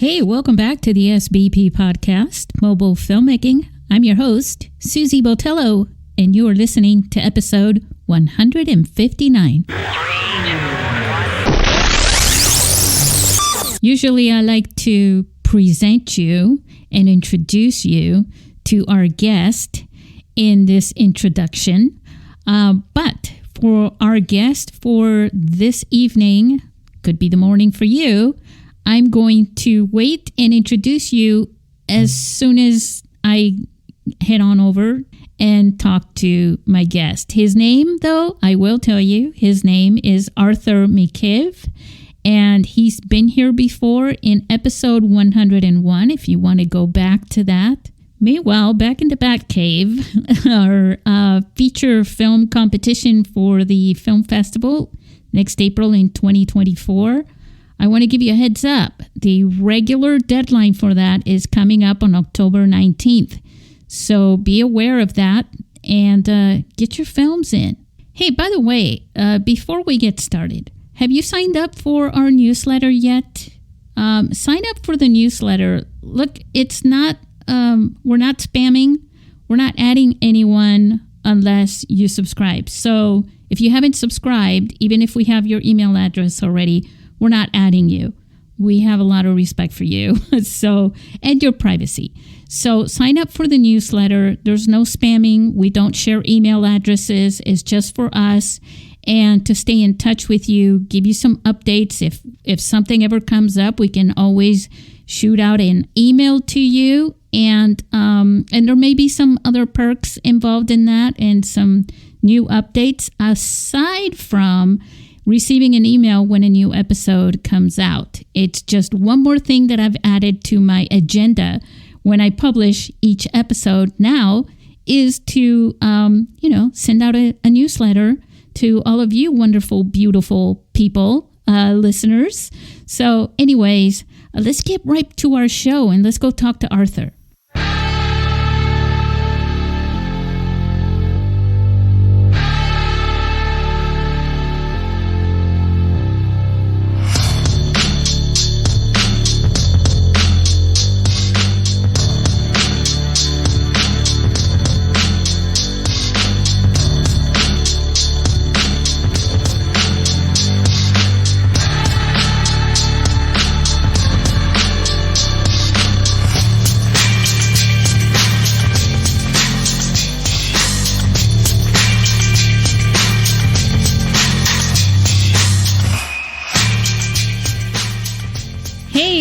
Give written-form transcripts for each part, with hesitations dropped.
Hey, welcome back to the SBP Podcast Mobile Filmmaking. I'm your host, Susie Botello, and you are listening to episode 159. Usually I like to present you and introduce you to our guest in this introduction. But for our guest for this evening, could be the morning for you, I'm going to wait and introduce you as soon as I head on over and talk to my guest. His name, though, I will tell you, his name is Arthur Mikheev, and he's been here before in episode 101, if you want to go back to that. Meanwhile, back in the Batcave, our feature film competition for the film festival next April in 2024, I want to give you a heads up. The regular deadline for that is coming up on October 19th. So be aware of that and get your films in. Hey, by the way, before we get started, have you signed up for our newsletter yet? Sign up for the newsletter. Look, it's not, we're not spamming. We're not adding anyone unless you subscribe. So if you haven't subscribed, even if we have your email address already, we're not adding you. We have a lot of respect for you. And your privacy. So sign up for the newsletter. There's no spamming. We don't share email addresses. It's just for us and to stay in touch with you, give you some updates. If something ever comes up, we can always shoot out an email to you. And there may be some other perks involved in that and some new updates aside from receiving an email when a new episode comes out. It's just one more thing that I've added to my agenda when I publish each episode now is to, send out a newsletter to all of you wonderful, beautiful people, listeners. So anyways, let's get right to our show and let's go talk to Arthur.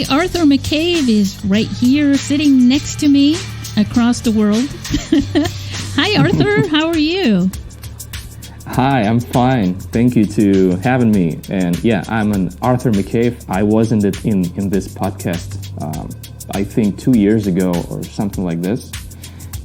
Arthur Mikheev is right here sitting next to me across the world. Hi, Arthur. How are you? Hi, I'm fine. Thank you to having me. And yeah, I'm an Arthur Mikheev. I was in this podcast, I think 2 years ago or something like this.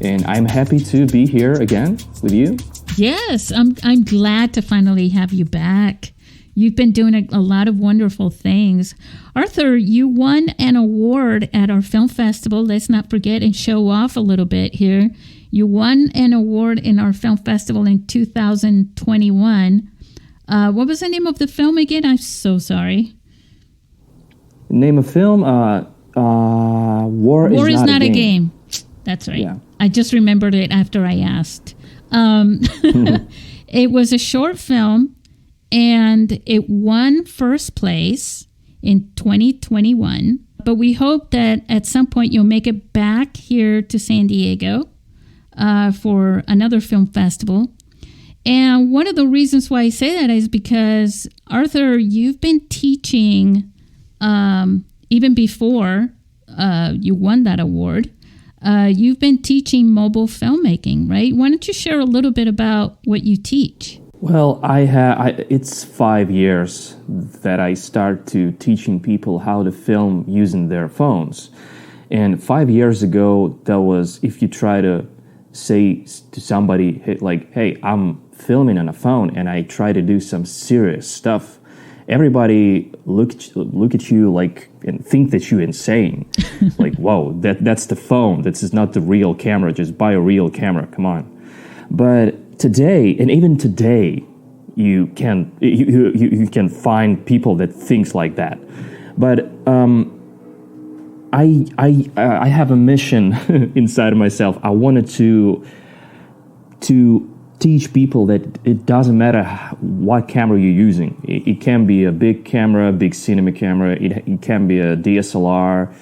And I'm happy to be here again with you. Yes, I'm glad to finally have you back. You've been doing a lot of wonderful things. Arthur, you won an award at our film festival. Let's not forget and show off a little bit here. You won an award in our film festival in 2021. What was the name of the film again? I'm so sorry. Name of film? War is Not a Game. That's right. Yeah. I just remembered it after I asked. It was a short film. And it won first place in 2021. But we hope that at some point you'll make it back here to San Diego for another film festival. And one of the reasons why I say that is because, Arthur, you've been teaching even before you won that award. You've been teaching mobile filmmaking, right? Why don't you share a little bit about what you teach? Well, it's 5 years that I start to teaching people how to film using their phones. And 5 years ago, that was if you try to say to somebody like, hey, I'm filming on a phone and I try to do some serious stuff, everybody look at you like and think that you're insane. Like, whoa, that's the phone. This is not the real camera. Just buy a real camera. Come on. But today, and even today, you can find people that thinks like that. But I have a mission inside of myself. I wanted to teach people that it doesn't matter what camera you're using. It can be a big camera, big cinema camera. It can be a DSLR,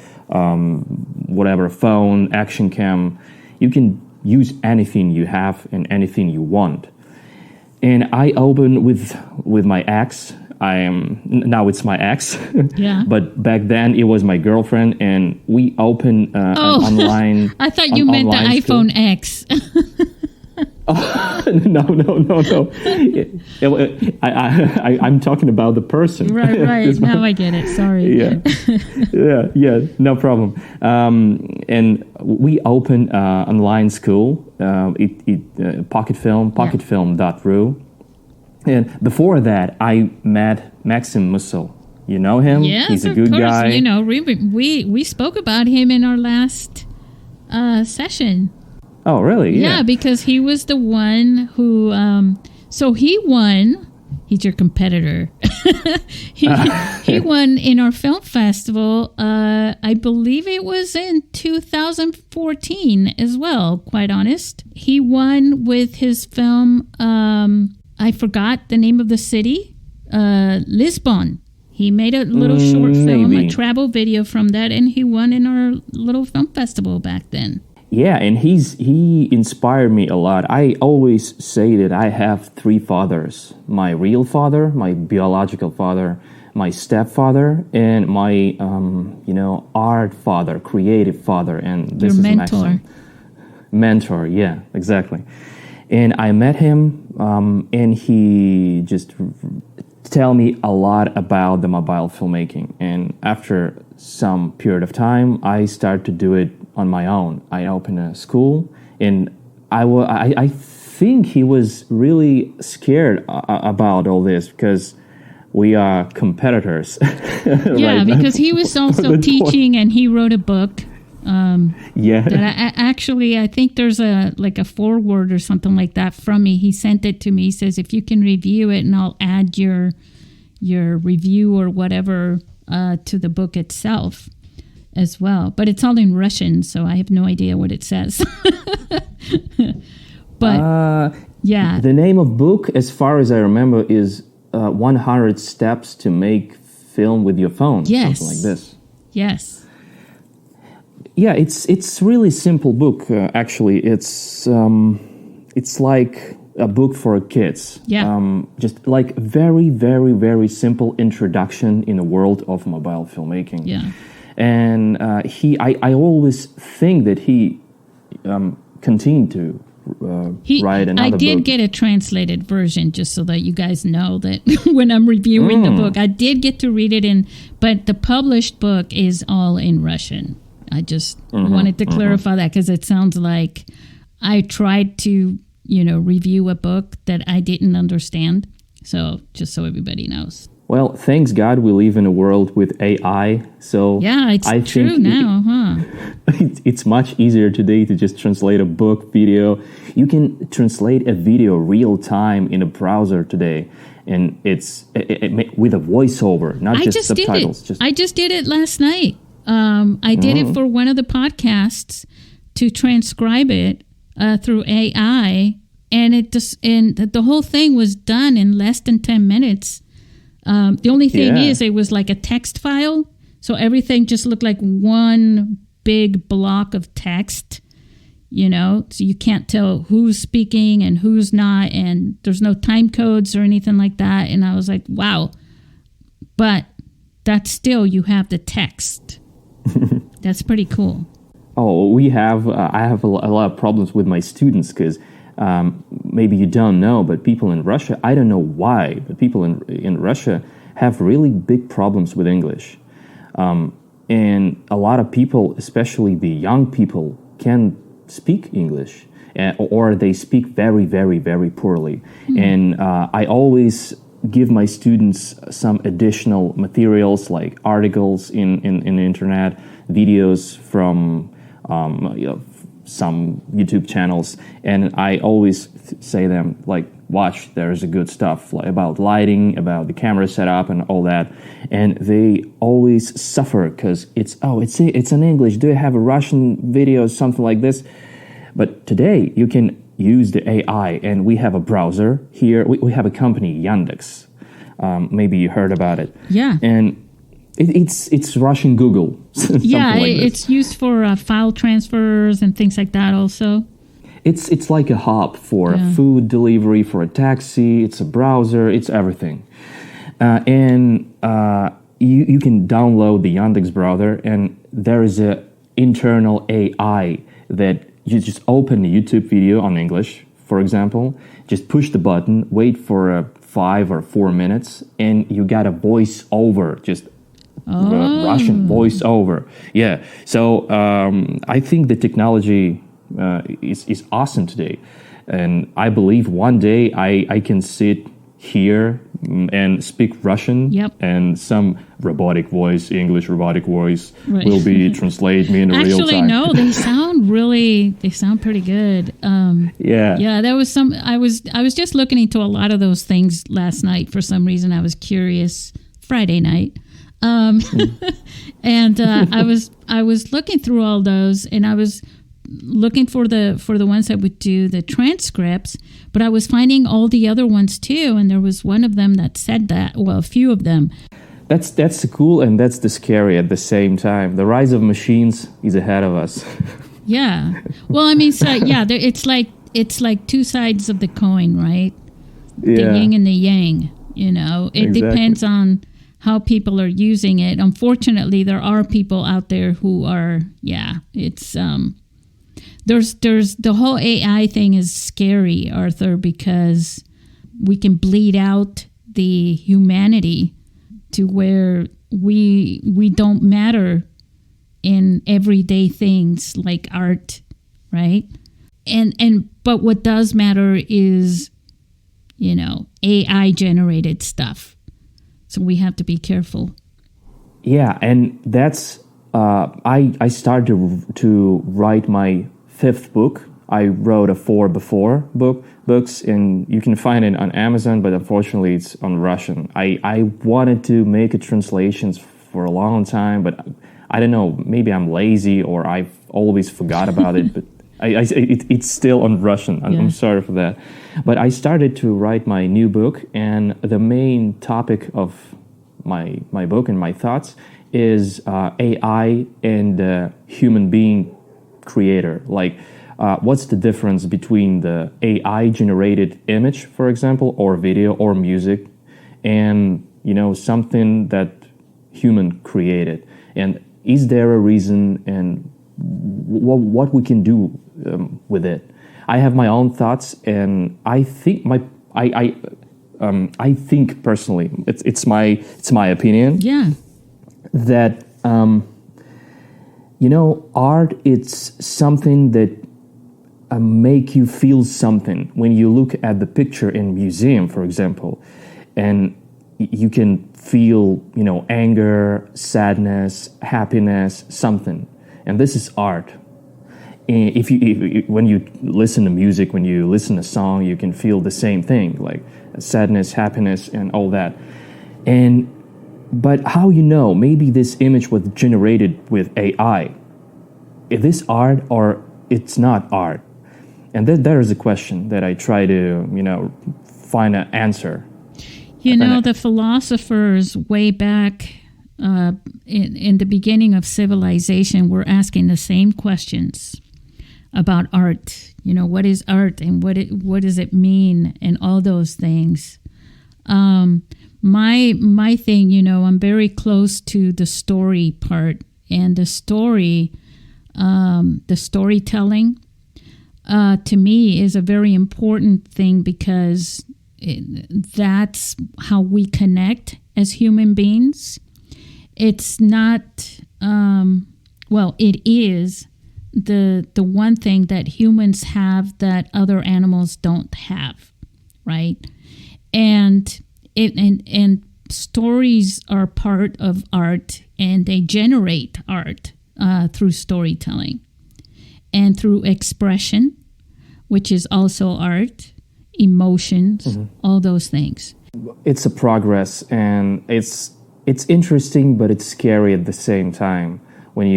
whatever, phone, action cam. You can use anything you have and anything you want. And I opened with my ex. Now it's my ex. Yeah. But back then it was my girlfriend, and we opened an online. I thought you meant the iPhone X. No. I'm talking about the person. Right. Now I get it. Sorry. Yeah. No problem. And we opened online school. Pocketfilm.ru. And before that, I met Maxim Musil. You know him? Yes, he's a good guy. You know, we spoke about him in our last session. Oh, really? Yeah, because he was the one who. So he won. He's your competitor. he won in our film festival. I believe it was in 2014 as well. Quite honest, he won with his film. I forgot the name of the city. Lisbon. He made a little short film, a travel video from that, and he won in our little film festival back then. Yeah, and he inspired me a lot. I always say that I have three fathers: my real father, my biological father, my stepfather, and my art father, creative father. And this your is mentor. Maxim. Mentor, yeah, exactly. And I met him, and he just tell me a lot about the mobile filmmaking. And after some period of time, I started to do it on my own. I opened a school, and I think he was really scared about all this because we are competitors. Yeah, right, because he was also teaching, and he wrote a book. That I think there's a foreword or something like that from me. He sent it to me. He says, if you can review it, and I'll add your review or whatever to the book itself as well. But it's all in Russian, so I have no idea what it says. But yeah, the name of book, as far as I remember, is 100 Steps to Make Film with Your Phone. Yes, something like this. Yes. Yeah, it's really simple book. Actually, it's like a book for kids. Yeah. Just like very, very, very simple introduction in the world of mobile filmmaking. Yeah. And I always think that he continued to write another book. I did get a translated version, just so that you guys know that when I'm reviewing the book, I did get to read it but the published book is all in Russian. I just wanted to clarify that, because it sounds like I tried to, review a book that I didn't understand. So just so everybody knows. Well, thanks God we live in a world with AI. So yeah, it's true now, huh? It's much easier today to just translate a book, video. You can translate a video real time in a browser today. And it's with a voiceover, not just subtitles. I just did it last night. I did it for one of the podcasts to transcribe it through AI, and the whole thing was done in less than 10 minutes. The only thing is, it was like a text file, so everything just looked like one big block of text. So you can't tell who's speaking and who's not, and there's no time codes or anything like that. And I was like, wow, but that's still, you have the text. That's pretty cool. Oh, I have a lot of problems with my students because maybe you don't know, but people in Russia, I don't know why, but people in Russia have really big problems with English. And a lot of people, especially the young people, can speak English, or they speak very, very, very poorly. And I always give my students some additional materials like articles in the internet, videos from some YouTube channels, and I always say them like, watch, there's a good stuff about lighting, about the camera setup and all that. And they always suffer because it's in English. Do you have a Russian video or something like this? But today you can use the AI, and we have a browser here. We have a company, Yandex. Maybe you heard about it. Yeah. And it's Russian Google. Yeah, like it's used for file transfers and things like that also. It's like a hub for food delivery, for a taxi. It's a browser. It's everything. And you can download the Yandex browser, and there is a internal AI that you just open a YouTube video on English, for example, just push the button, wait for 5 or 4 minutes, and you got a voice-over, just Russian voice-over. Yeah, so I think the technology is awesome today. And I believe one day I can sit here and speak Russian, and some robotic voice, English robotic voice, will be translate me in real time. Actually, no, they sound pretty good. Yeah, there was some. I was just looking into a lot of those things last night. For some reason, I was curious. Friday night, and I was looking through all those, and I was looking for the ones that would do the transcripts, but I was finding all the other ones too, and there was one of them that said that. Well, a few of them. That's the cool, and that's the scary at the same time. The rise of machines is ahead of us. Yeah. Well, I mean, so yeah, it's like two sides of the coin, right? Yeah. The yin and the yang. You know, it depends on how people are using it. Unfortunately, there are people out there who are. Yeah, it's There's the whole AI thing is scary, Arthur, because we can bleed out the humanity to where we don't matter in everyday things like art, right? But what does matter is, you know, AI generated stuff. So we have to be careful. Yeah, and that's I started to write my 5th book. I wrote 4 before books, and you can find it on Amazon, but unfortunately it's on Russian. I wanted to make a translations for a long time, but I don't know, maybe I'm lazy or I've always forgot about it, but it's still on Russian. I'm sorry for that. But I started to write my new book, and the main topic of my book and my thoughts is AI and the human being creator. Like, what's the difference between the AI generated image, for example, or video or music, and, you know, something that human created? And is there a reason, and what we can do with it? I have my own thoughts, and I think I think personally, it's my opinion. Yeah. That you know, art, it's something that make you feel something when you look at the picture in museum, for example, and you can feel, you know, anger, sadness, happiness, something, and this is art. If when you listen to music, when you listen to a song, you can feel the same thing, like sadness, happiness, and all that. But how you know? Maybe this image was generated with AI. Is this art or it's not art? And there is a question that I try to, you know, find an answer. You know, the philosophers way back in the beginning of civilization were asking the same questions about art. You know, what is art and what does it mean and all those things. My thing, you know, I'm very close to the story part, and the storytelling to me is a very important thing, because that's how we connect as human beings. It's not, it is the one thing that humans have that other animals don't have, right? And stories are part of art, and they generate art through storytelling and through expression, which is also art. emotions, all those things. It's a progress, and it's interesting, but it's scary at the same time. When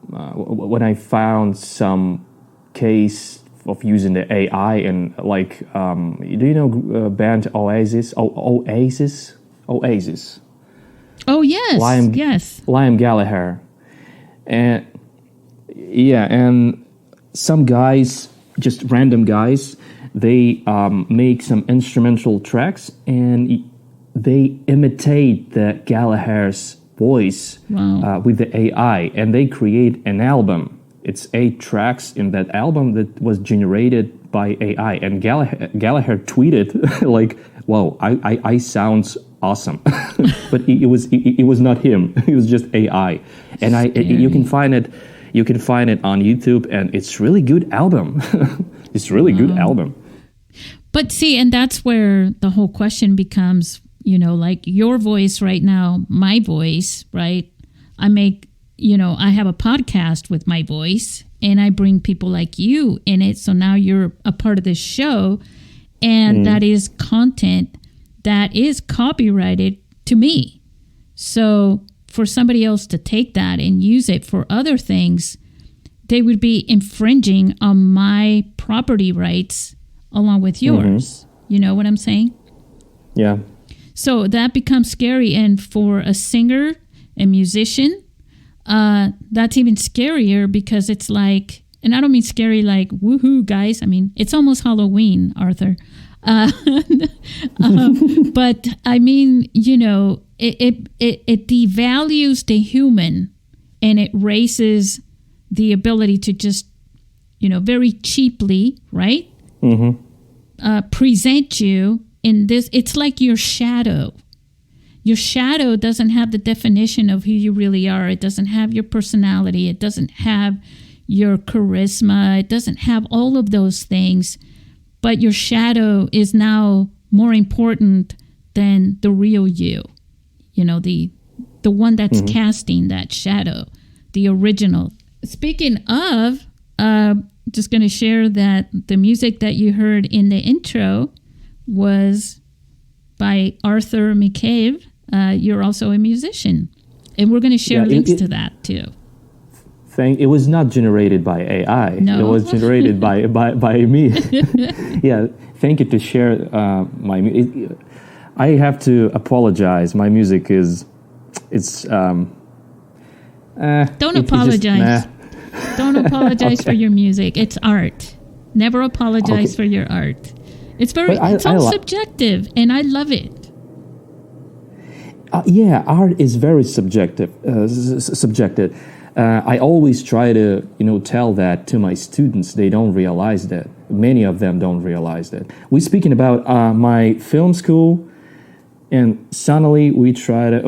when I found some case of using the AI and like, do you know band Oasis? Oasis. Oh yes, yes. Liam Gallagher, and and some guys, just random guys, they make some instrumental tracks and they imitate the Gallagher's voice with the AI, and they create an album. It's 8 tracks in that album that was generated by AI, and Gallagher tweeted like, "Wow, I sounds awesome," but it was not him. It was just AI, and you can find it. You can find it on YouTube, and it's really good album. It's really good album. But see, and that's where the whole question becomes, like your voice right now, my voice, right? I have a podcast with my voice, and I bring people like you in it. So now you're a part of this show, and that is content that is copyrighted to me. So for somebody else to take that and use it for other things, they would be infringing on my property rights along with yours. You know what I'm saying? Yeah. So that becomes scary. And for a singer, a musician, that's even scarier, because it's like, and I don't mean scary like, woohoo, guys. I mean, it's almost Halloween, Arthur. But I mean, it devalues the human, and it raises the ability to just, very cheaply, right? Present you in this. It's like your shadow. Your shadow doesn't have the definition of who you really are. It doesn't have your personality. It doesn't have your charisma. It doesn't have all of those things. But your shadow is now more important than the real you. The one that's casting that shadow, the original. Speaking of, just going to share that the music that you heard in the intro was by Arthur Mikheev. You're also a musician. And we're going to share links to that too. It was not generated by AI. No. It was generated by me. Yeah, thank you to share my music. I have to apologize. My music Don't apologize. Don't apologize for your music. It's art. Never apologize for your art. It's all subjective, and I love it. Art is very subjective. I always try to, tell that to my students. They don't realize that. Many of them don't realize that. We're speaking about my film school, and suddenly we started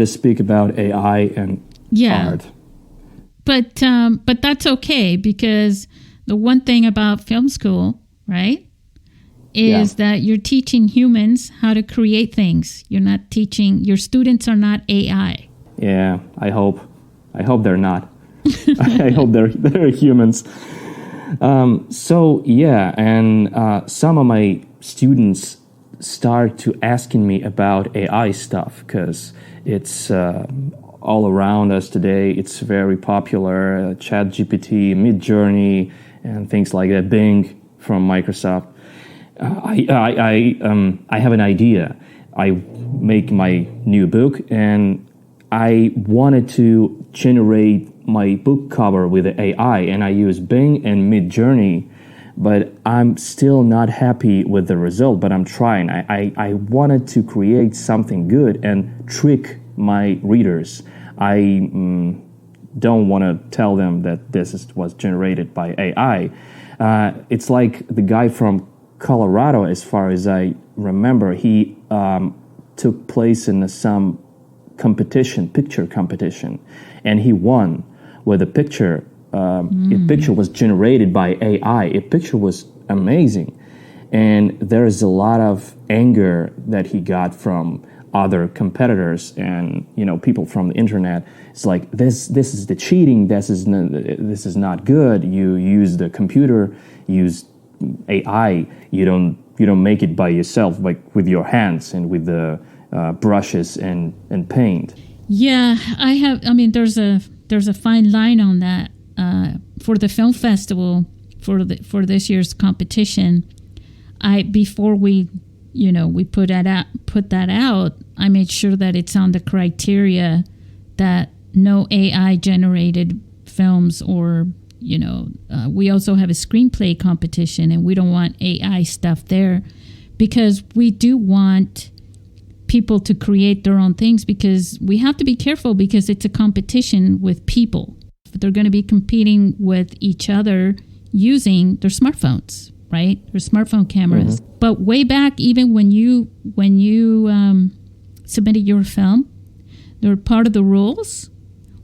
to speak about AI and art. But that's okay, because the one thing about film school, right, is that you're teaching humans how to create things. Your students are not AI. Yeah, I hope they're not. I hope they're humans. And some of my students start to asking me about AI stuff, because it's all around us today. It's very popular. ChatGPT, Midjourney, and things like that. Bing from Microsoft. I have an idea. I make my new book, and I wanted to generate my book cover with the AI, and I use Bing and Midjourney, but I'm still not happy with the result, but I'm trying. I wanted to create something good and trick my readers. I don't want to tell them that was generated by AI. It's like the guy from Colorado, as far as I remember, he took place in some picture competition, and he won with a picture. A picture was generated by AI. A picture was amazing, and there is a lot of anger that he got from other competitors and people from the internet. It's like this is the cheating. This is not good. You use the computer, use AI, you don't make it by yourself, like with your hands and with the brushes and paint. Yeah, there's a fine line on that. For the film festival, for this year's competition, before we put that out, I made sure that it's on the criteria that no AI generated films, or we also have a screenplay competition, and we don't want AI stuff there, because we do want people to create their own things, because we have to be careful, because it's a competition with people. They're going to be competing with each other using their smartphones, right? Their smartphone cameras. Mm-hmm. But way back, even when you submitted your film, there were part of the rules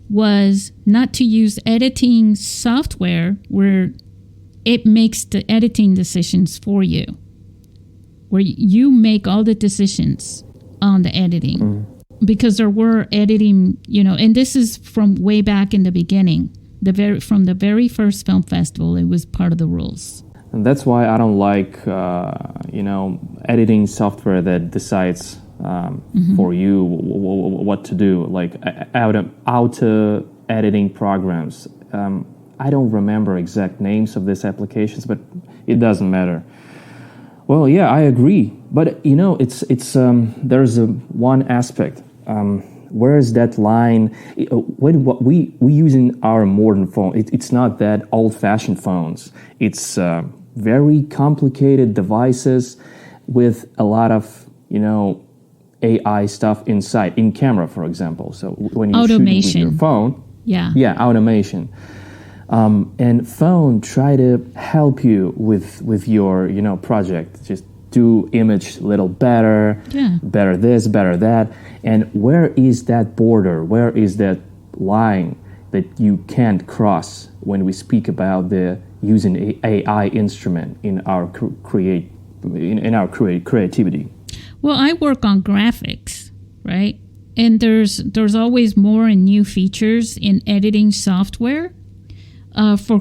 was not to use editing software where it makes the editing decisions for you, where you make all the decisions on the editing. Mm. Because there were editing, and this is from way back in the beginning, from the very first film festival, it was part of the rules. And that's why I don't like, editing software that decides for you what to do. Like auto editing programs. I don't remember exact names of these applications, but it doesn't matter. Well, yeah, I agree. But it's there's one aspect. Where is that line? When what we use in our modern phone, it's not that old-fashioned phones. It's very complicated devices with a lot of AI stuff inside. In camera, for example. So when you shoot with your phone, automation. And phone try to help you with your project. Just do image a little better, better this, better that. And where is that border? Where is that line that you can't cross when we speak about the using AI instrument in our creativity? Well, I work on graphics, right? And there's always more and new features in editing software for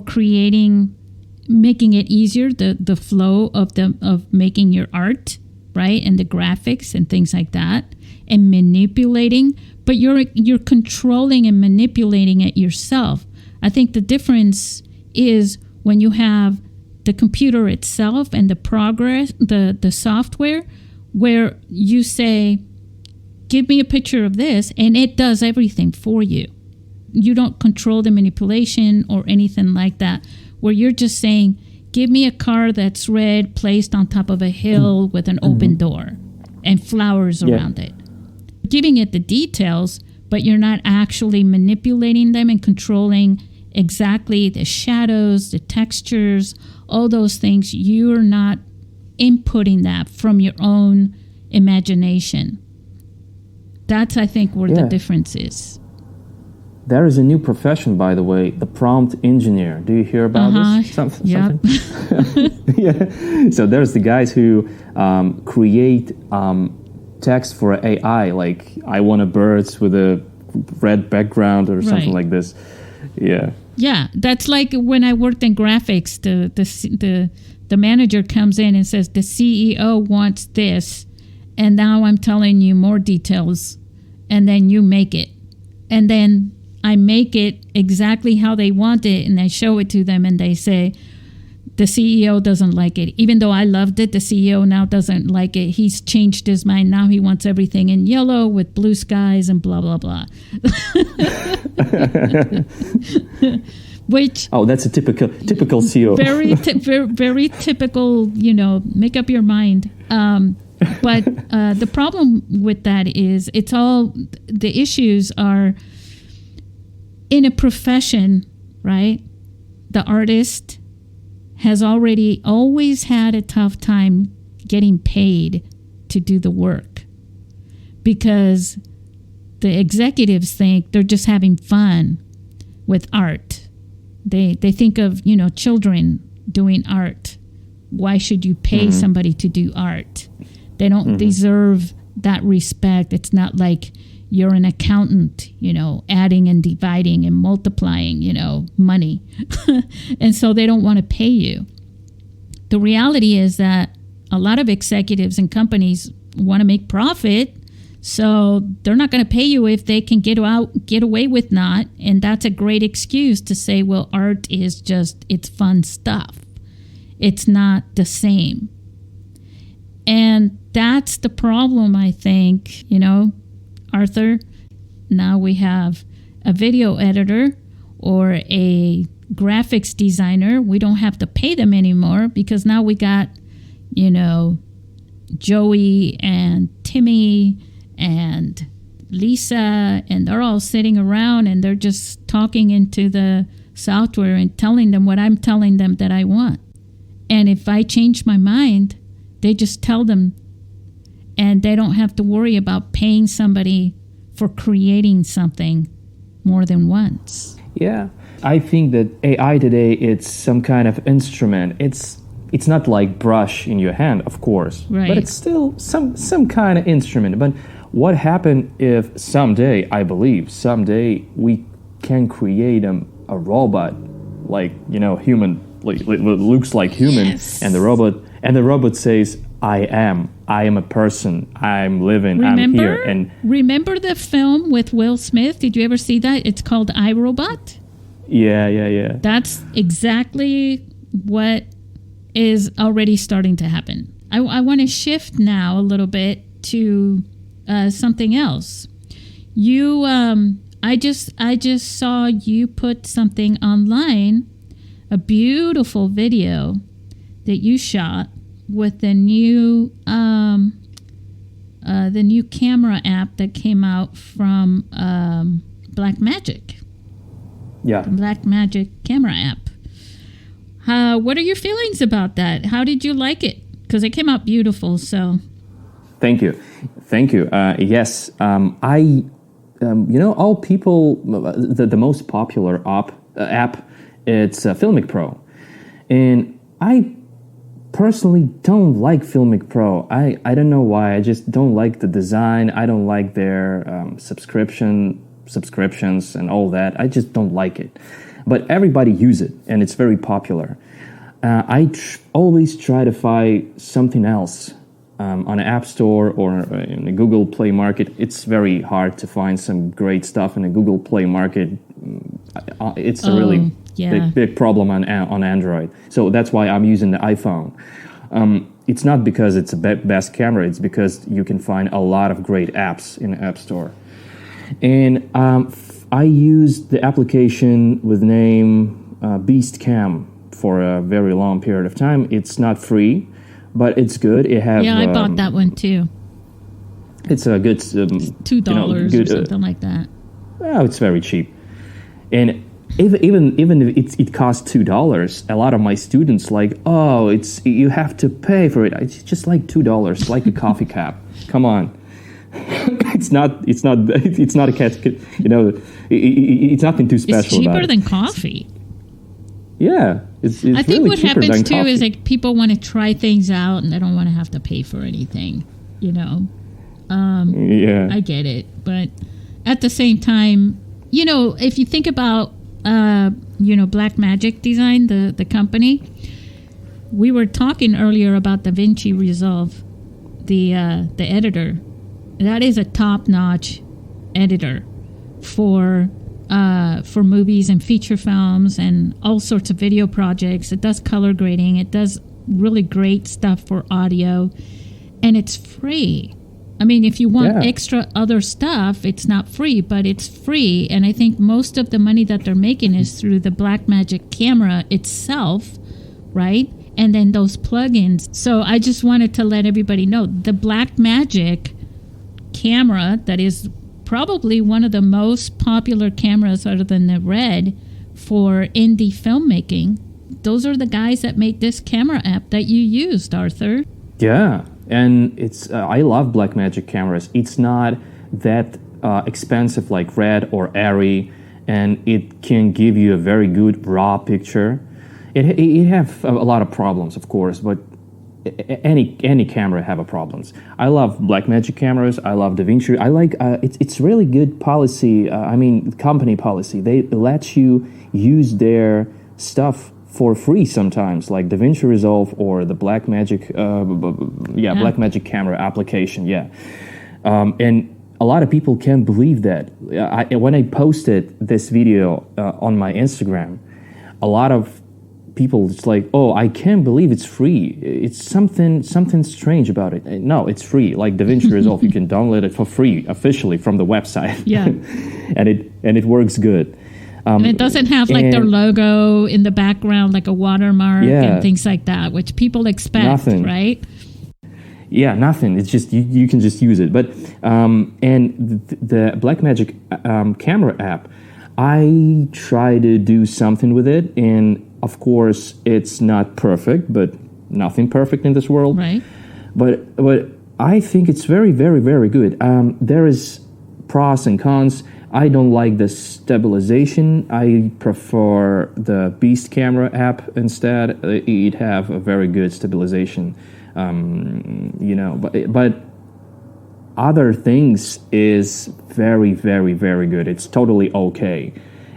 making it easier, the flow of making your art, right? And the graphics and things like that, and manipulating, but you're controlling and manipulating it yourself. I think the difference is when you have the computer itself and the software, where you say, give me a picture of this, and it does everything for you. You don't control the manipulation or anything like that, where you're just saying, give me a car that's red placed on top of a hill with an open door and flowers around it. Giving it the details, but you're not actually manipulating them and controlling exactly the shadows, the textures, all those things. You're not inputting that from your own imagination. That's, I think, where the difference is. There is a new profession, by the way, the prompt engineer. Do you hear about this? Something? Yeah. So there's the guys who create text for AI, like I want a birds with a red background or something like this. Yeah. Yeah, that's like when I worked in graphics. The manager comes in and says the CEO wants this, and now I'm telling you more details, and then you make it, and then I make it exactly how they want it, and I show it to them, and they say, the CEO doesn't like it. Even though I loved it, the CEO now doesn't like it. He's changed his mind. Now he wants everything in yellow with blue skies and blah, blah, blah. Which... Oh, that's a typical CEO. Very typical, make up your mind. But the problem with that is the issues are... In a profession, right, the artist has always had a tough time getting paid to do the work, because the executives think they're just having fun with art. They think of, children doing art. Why should you pay somebody to do art? They don't deserve that respect. It's not like you're an accountant, adding and dividing and multiplying, money. And so they don't want to pay you. the reality is that a lot of executives and companies want to make profit, so they're not going to pay you if they can get away with not. And that's a great excuse to say, well, art is just, it's fun stuff. It's not the same. And that's the problem, I think, Arthur. Now we have a video editor or a graphics designer. We don't have to pay them anymore because now we got, Joey and Timmy and Lisa, and they're all sitting around and they're just talking into the software and telling them what I'm telling them that I want. And if I change my mind, they just tell them, and they don't have to worry about paying somebody for creating something more than once. Yeah. I think that AI today, it's some kind of instrument. It's not like brush in your hand, of course, right, but it's still some kind of instrument. But what happened if someday, I believe, we can create a robot like, human, like looks like human, yes, and the robot says, I am a person, I'm living, I'm here. And remember the film with Will Smith? Did you ever see that? It's called iRobot. Yeah. That's exactly what is already starting to happen. I want to shift now a little bit to something else. I just saw you put something online, a beautiful video that you shot with the new camera app that came out from Blackmagic. Yeah, the Blackmagic Camera App. What are your feelings about that? How did you like it? Because it came out beautiful. So, thank you. Yes, all people. The most popular app, it's Filmic Pro, and I personally don't like Filmic Pro. I don't know why. I just don't like the design. I don't like their subscriptions and all that. I just don't like it. But everybody use it, and it's very popular. I always try to find something else on an App Store or in the Google Play Market. It's very hard to find some great stuff in the Google Play Market. It's a really big problem on Android. So that's why I'm using the iPhone. It's not because it's the best camera. It's because you can find a lot of great apps in the App Store. And I used the application with name Beast Cam for a very long period of time. It's not free, but it's good. I bought that one too. It's a good $2 or something like that. Well, it's very cheap, and even if it costs $2, a lot of my students you have to pay for it. It's just like $2, like a coffee cup. Come on. It's not a it's nothing too special. It's cheaper about it. than coffee. Yeah, it's I think really what cheaper happens than too coffee. is like people want to try things out and they don't want to have to pay for anything. I get it, but at the same time, if you think about Blackmagic Design, the company, we were talking earlier about DaVinci Resolve, the editor. That is a top-notch editor for movies and feature films and all sorts of video projects. It does color grading. It does really great stuff for audio, and it's free. I mean, if you want extra other stuff, it's not free, but it's free. And I think most of the money that they're making is through the Blackmagic camera itself, right? And then those plugins. So I just wanted to let everybody know the Blackmagic camera, that is probably one of the most popular cameras other than the Red for indie filmmaking. Those are the guys that make this camera app that you used, Arthur. Yeah, and it's I love Blackmagic cameras. It's not that expensive like Red or Arri, and it can give you a very good raw picture. It have a lot of problems, of course, but any camera have a problems. I love Blackmagic cameras. I love DaVinci. I like it's really good policy. Company policy. They let you use their stuff for free sometimes, like DaVinci Resolve or the Blackmagic, Blackmagic Camera application. Yeah, and a lot of people can't believe that. When I posted this video on my Instagram, a lot of people just like, oh, I can't believe it's free. It's something strange about it. No, it's free. Like DaVinci Resolve, you can download it for free officially from the website. Yeah, and it works good. And it doesn't have like their logo in the background, like a watermark and things like that, which people expect, right? Yeah, nothing. It's just you can just use it. But and the Blackmagic Camera App, I try to do something with it, and of course it's not perfect, but nothing perfect in this world. Right. But I think it's very, very, very good. There is pros and cons. I don't like the stabilization. I prefer the Beast Camera app instead. It have a very good stabilization, But other things is very, very, very good. It's totally okay,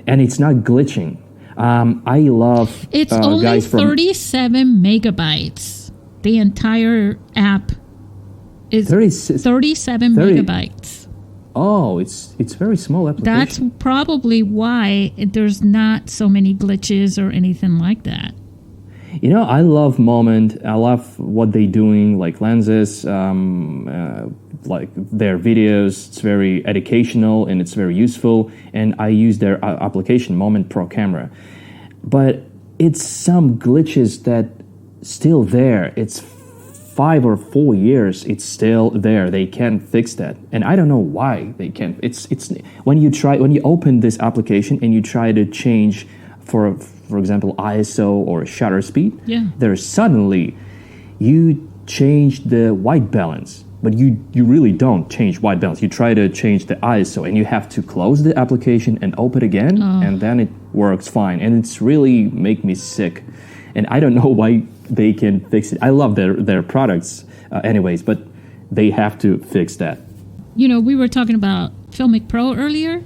and it's not glitching. I love. It's only 37 megabytes. The entire app is 37 megabytes. Oh, it's very small application. That's probably why there's not so many glitches or anything like that. I love Moment. I love what they're doing, like lenses, like their videos. It's very educational and it's very useful. And I use their application, Moment Pro Camera. But it's some glitches that still there. It's 5 or 4 years, it's still there. They can't fix that, and I don't know why they can't. It's when you open this application and you try to change, for example, ISO or shutter speed. Yeah. There's suddenly you change the white balance, but you really don't change white balance. You try to change the ISO, and you have to close the application and open again, and then it works fine. And it's really make me sick, and I don't know why they can fix it. I love their products anyways, but they have to fix that. We were talking about Filmic Pro earlier,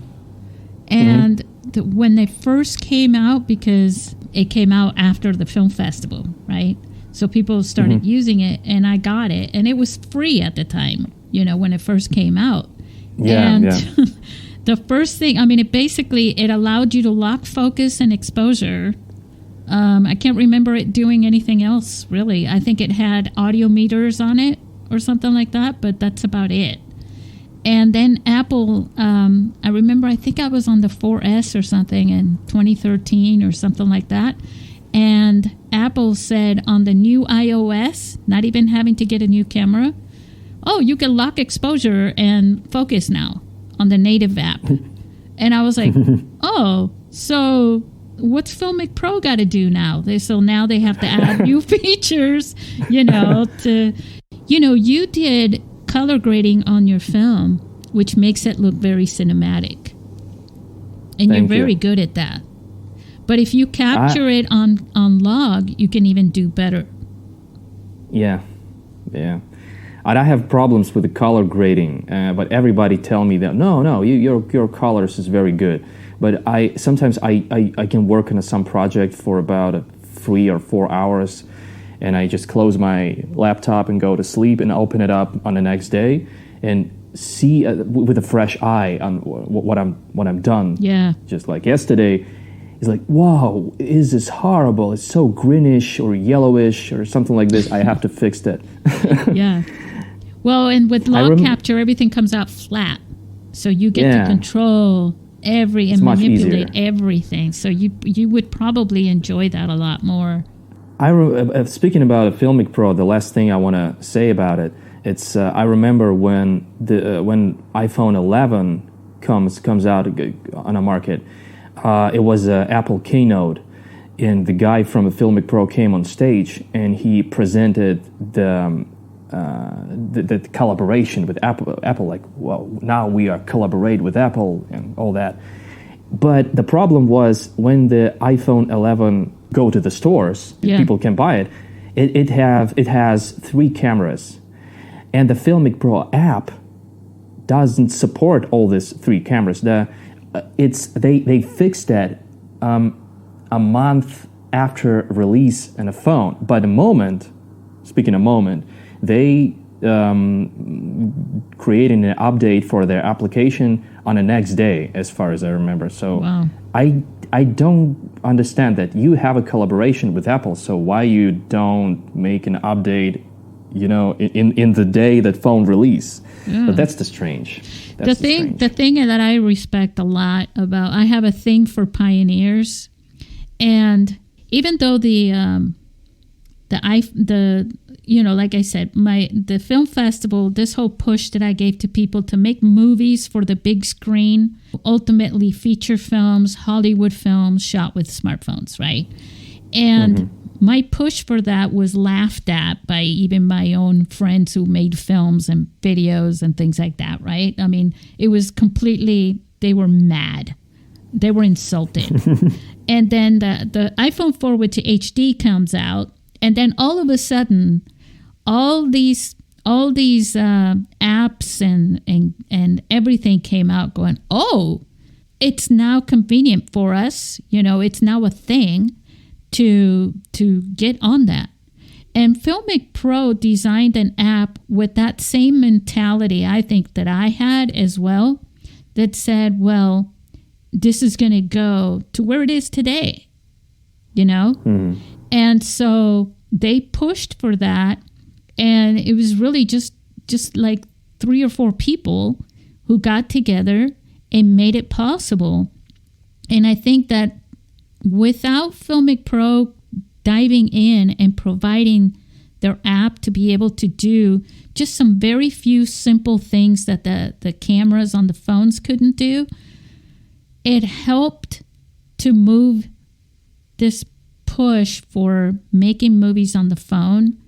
and when they first came out, because it came out after the film festival, right? So people started using it, and I got it, and it was free at the time, when it first came out. The first thing, it allowed you to lock focus and exposure. I can't remember it doing anything else, really. I think it had audio meters on it or something like that, but that's about it. And then Apple, I remember, I think I was on the 4S or something in 2013 or something like that. And Apple said on the new iOS, not even having to get a new camera, oh, you can lock exposure and focus now on the native app. And I was like, oh, so what's Filmic Pro got to do now? So now they have to add new features, you did color grading on your film, which makes it look very cinematic. And you're very good at that. But if you capture it on log, you can even do better. Yeah. And I have problems with the color grading, but everybody tell me that, no, your colors is very good. But sometimes I can work on some project for about 3 or 4 hours, and I just close my laptop and go to sleep and open it up on the next day and see with a fresh eye on what I'm done. Yeah. Just like yesterday, it's like, wow, is this horrible? It's so greenish or yellowish or something like this. I have to fix that. Yeah. Well, and with log capture, everything comes out flat, so you get to control and manipulate everything. So you would probably enjoy that a lot more. Speaking about Filmic Pro, the last thing I want to say about it, it's I remember when iPhone 11 comes out on a market, it was an Apple keynote, and the guy from Filmic Pro came on stage and he presented the collaboration with Apple, like, well, now we are collaborate with Apple and all that. But the problem was when the iPhone 11 go to the stores, people can buy it. It has 3 cameras, and the Filmic Pro app doesn't support all these 3 cameras. They fixed that a month after release in a phone. But the moment, speaking of moment, they creating an update for their application on the next day, as far as I remember. So wow. I don't understand that. You have a collaboration with Apple, so why you don't make an update, in the day that phone release? Yeah. But that's the strange. The thing that I respect a lot about, I have a thing for pioneers, and even though like I said, the film festival, this whole push that I gave to people to make movies for the big screen, ultimately feature films, Hollywood films shot with smartphones, right? And my push for that was laughed at by even my own friends who made films and videos and things like that, right? I mean, it was completely, they were mad. They were insulted. And then the iPhone 4 with the HD comes out, and then all of a sudden, all these apps and everything came out going, oh, it's now convenient for us. It's now a thing to get on that. And Filmic Pro designed an app with that same mentality, I think, that I had as well, that said, well, this is going to go to where it is today, And so they pushed for that. And it was really just like 3 or 4 people who got together and made it possible. And I think that without Filmic Pro diving in and providing their app to be able to do just some very few simple things that the cameras on the phones couldn't do, it helped to move this push for making movies on the phone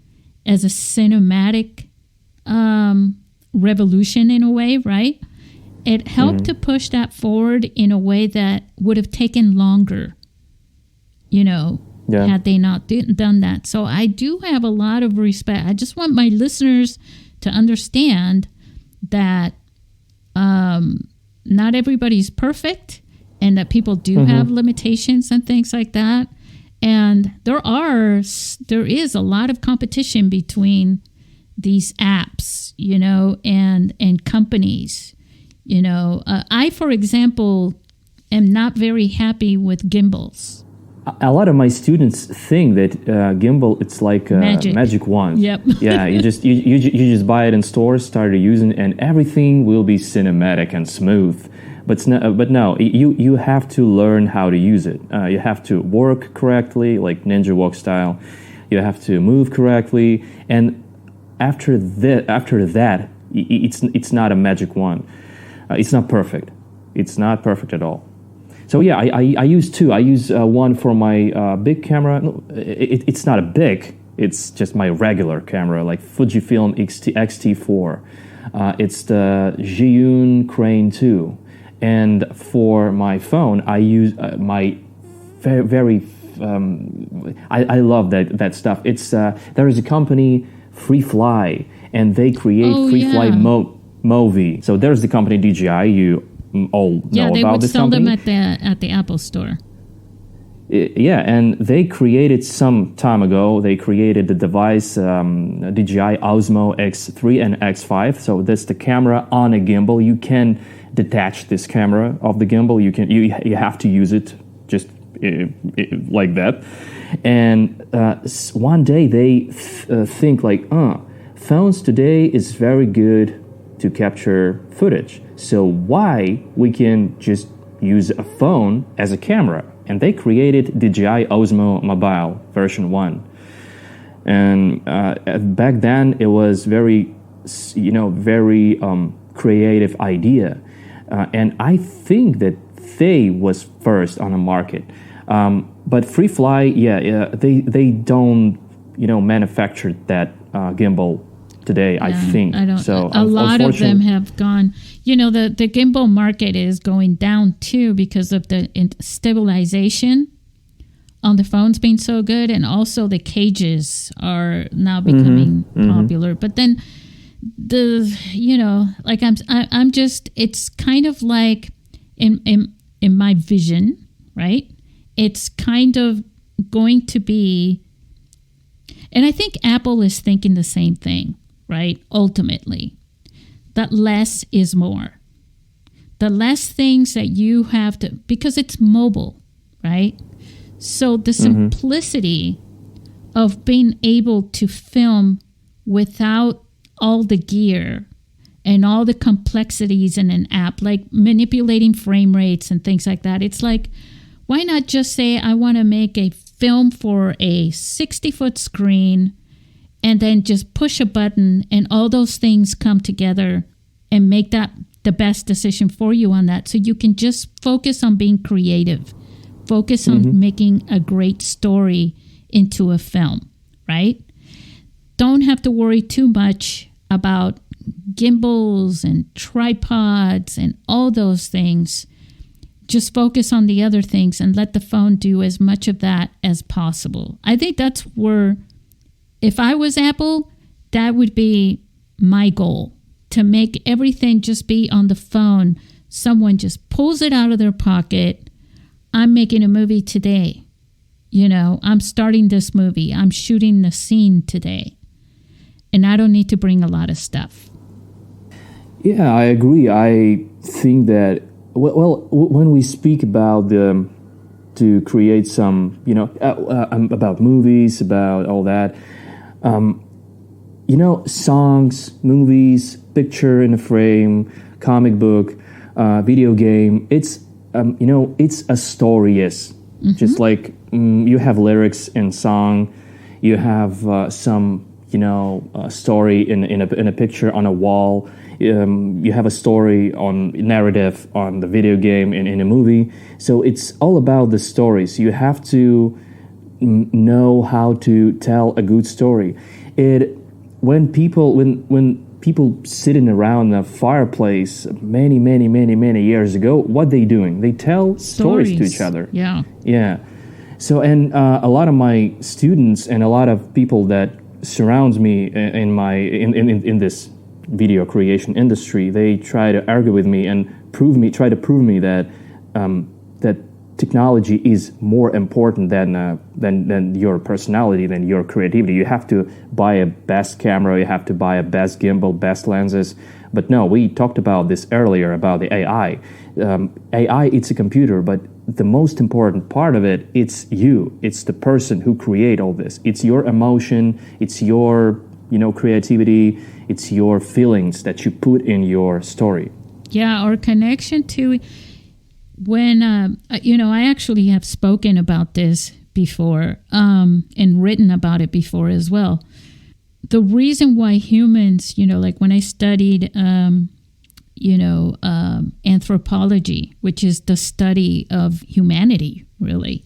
as a cinematic revolution in a way, right? It helped to push that forward in a way that would have taken longer, had they not done that. So I do have a lot of respect. I just want my listeners to understand that not everybody's perfect, and that people do have limitations and things like that. And there is a lot of competition between these apps, and companies. I, for example, am not very happy with gimbals. A lot of my students think that gimbal, it's like a magic wand. Yep. Yeah, you just buy it in stores, start using it, and everything will be cinematic and smooth. But no, you have to learn how to use it. You have to work correctly, like Ninja Walk style. You have to move correctly, and after that, it's not a magic wand. It's not perfect. It's not perfect at all. So yeah, I use 2. I use one for my big camera. No, it's not a big. It's just my regular camera, like Fujifilm X-T4. It's the Zhiyun Crane 2. And for my phone, I use my very I love that stuff. It's there is a company, FreeFly, and they create FreeFly Movi. So there's the company DJI. You all know about this company. Yeah, they would sell them at the Apple Store. Yeah, and they created some time ago. They created the device DJI Osmo X3 and X5. So that's the camera on a gimbal. You can detach this camera of the gimbal. You have to use it just like that. And one day they think like, phones today is very good to capture footage. So why we can just use a phone as a camera? And they created DJI Osmo Mobile version 1. And back then it was very creative idea. And I think that they was first on the market. But FreeFly, they don't, manufacture that gimbal today, I think. I don't. So a lot of them have gone. The gimbal market is going down too because of the stabilization on the phones being so good, and also the cages are now becoming popular. But then I'm just. It's kind of like in my vision, right? It's kind of going to be, and I think Apple is thinking the same thing, right? Ultimately, that less is more. The less things that you have to, because it's mobile, right? So the simplicity of being able to film without all the gear and all the complexities in an app, like manipulating frame rates and things like that. It's like, why not just say, I want to make a film for a 60-foot screen, and then just push a button and all those things come together and make that the best decision for you on that. So you can just focus on being creative, focus on making a great story into a film, right? Don't have to worry too much about gimbals and tripods and all those things. Just focus on the other things and let the phone do as much of that as possible. I think that's where, if I was Apple, that would be my goal, to make everything just be on the phone. Someone just pulls it out of their pocket. I'm making a movie today. I'm starting this movie. I'm shooting the scene today. And I don't need to bring a lot of stuff. Yeah, I agree. I think that, well, when we speak about to create some, about movies, about all that, songs, movies, picture in a frame, comic book, video game, it's a story, yes. Just like you have lyrics in song, you have some, story in a picture on a wall. You have a story on narrative on the video game in a movie. So it's all about the stories. You have to know how to tell a good story. When people sitting around a fireplace many years ago, what they doing? They tell stories to each other. Yeah. So a lot of my students and a lot of people that surrounds me in this video creation industry, they try to argue with me and try to prove me that that technology is more important than your personality, than your creativity. You have to buy a best camera, you have to buy a best gimbal, best lenses. But no, we talked about this earlier about the AI. AI, it's a computer, but the most important part of it, it's you. It's the person who create all this. It's your emotion, it's your creativity, it's your feelings that you put in your story. Yeah, our connection to when, I actually have spoken about this before and written about it before as well. The reason why humans, like when I studied, anthropology, which is the study of humanity, really,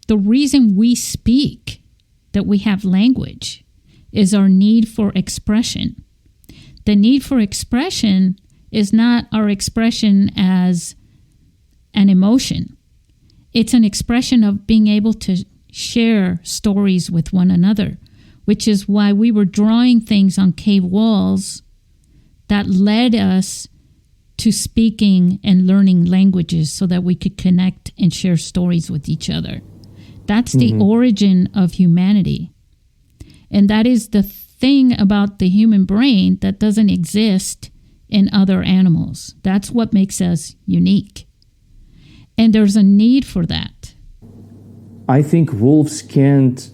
the reason we speak, that we have language, is our need for expression. The need for expression is not our expression as an emotion. It's an expression of being able to share stories with one another, which is why we were drawing things on cave walls that led us to speaking and learning languages so that we could connect and share stories with each other. That's the origin of humanity. And that is the thing about the human brain that doesn't exist in other animals. That's what makes us unique. And there's a need for that. I think wolves can't,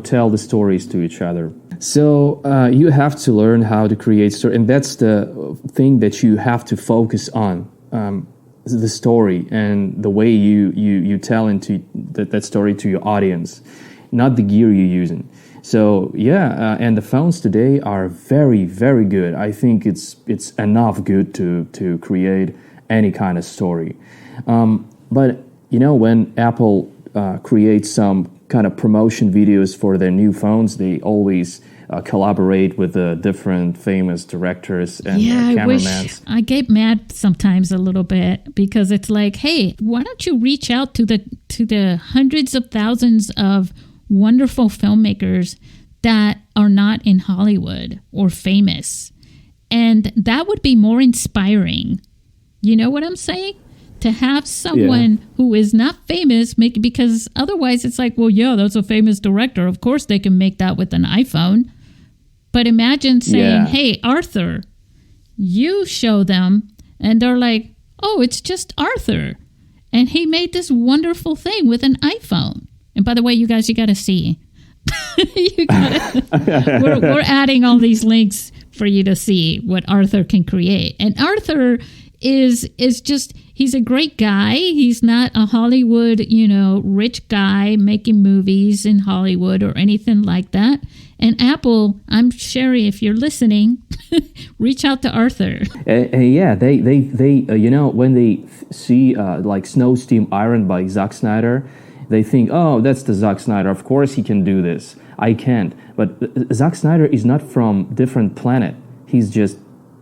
tell the stories to each other. So you have to learn how to create story. And that's the thing that you have to focus on, the story and the way you tell into that story to your audience, not the gear you're using. So and the phones today are very, very good. I think it's enough good to create any kind of story. But when Apple creates some kind of promotion videos for their new phones, they always collaborate with the different famous directors and cameramans. I get mad sometimes a little bit because it's like, hey, why don't you reach out to the hundreds of thousands of wonderful filmmakers that are not in Hollywood or famous, and that would be more inspiring. You know what I'm saying? to have someone who is not famous make, because otherwise it's like, well, yeah, that's a famous director. Of course they can make that with an iPhone. But imagine saying, hey, Arthur, you show them, and they're like, oh, it's just Arthur. And he made this wonderful thing with an iPhone. And by the way, you guys, you got to see. We're adding all these links for you to see what Arthur can create. And Arthur is just, he's a great guy. He's not a Hollywood, rich guy making movies in Hollywood or anything like that. And Apple, I'm Sherry, if you're listening, reach out to Arthur. Yeah, they when they see like Snow Steam Iron by Zack Snyder, they think, oh, that's the Zack Snyder. Of course he can do this. I can't. But Zack Snyder is not from different planet. He's just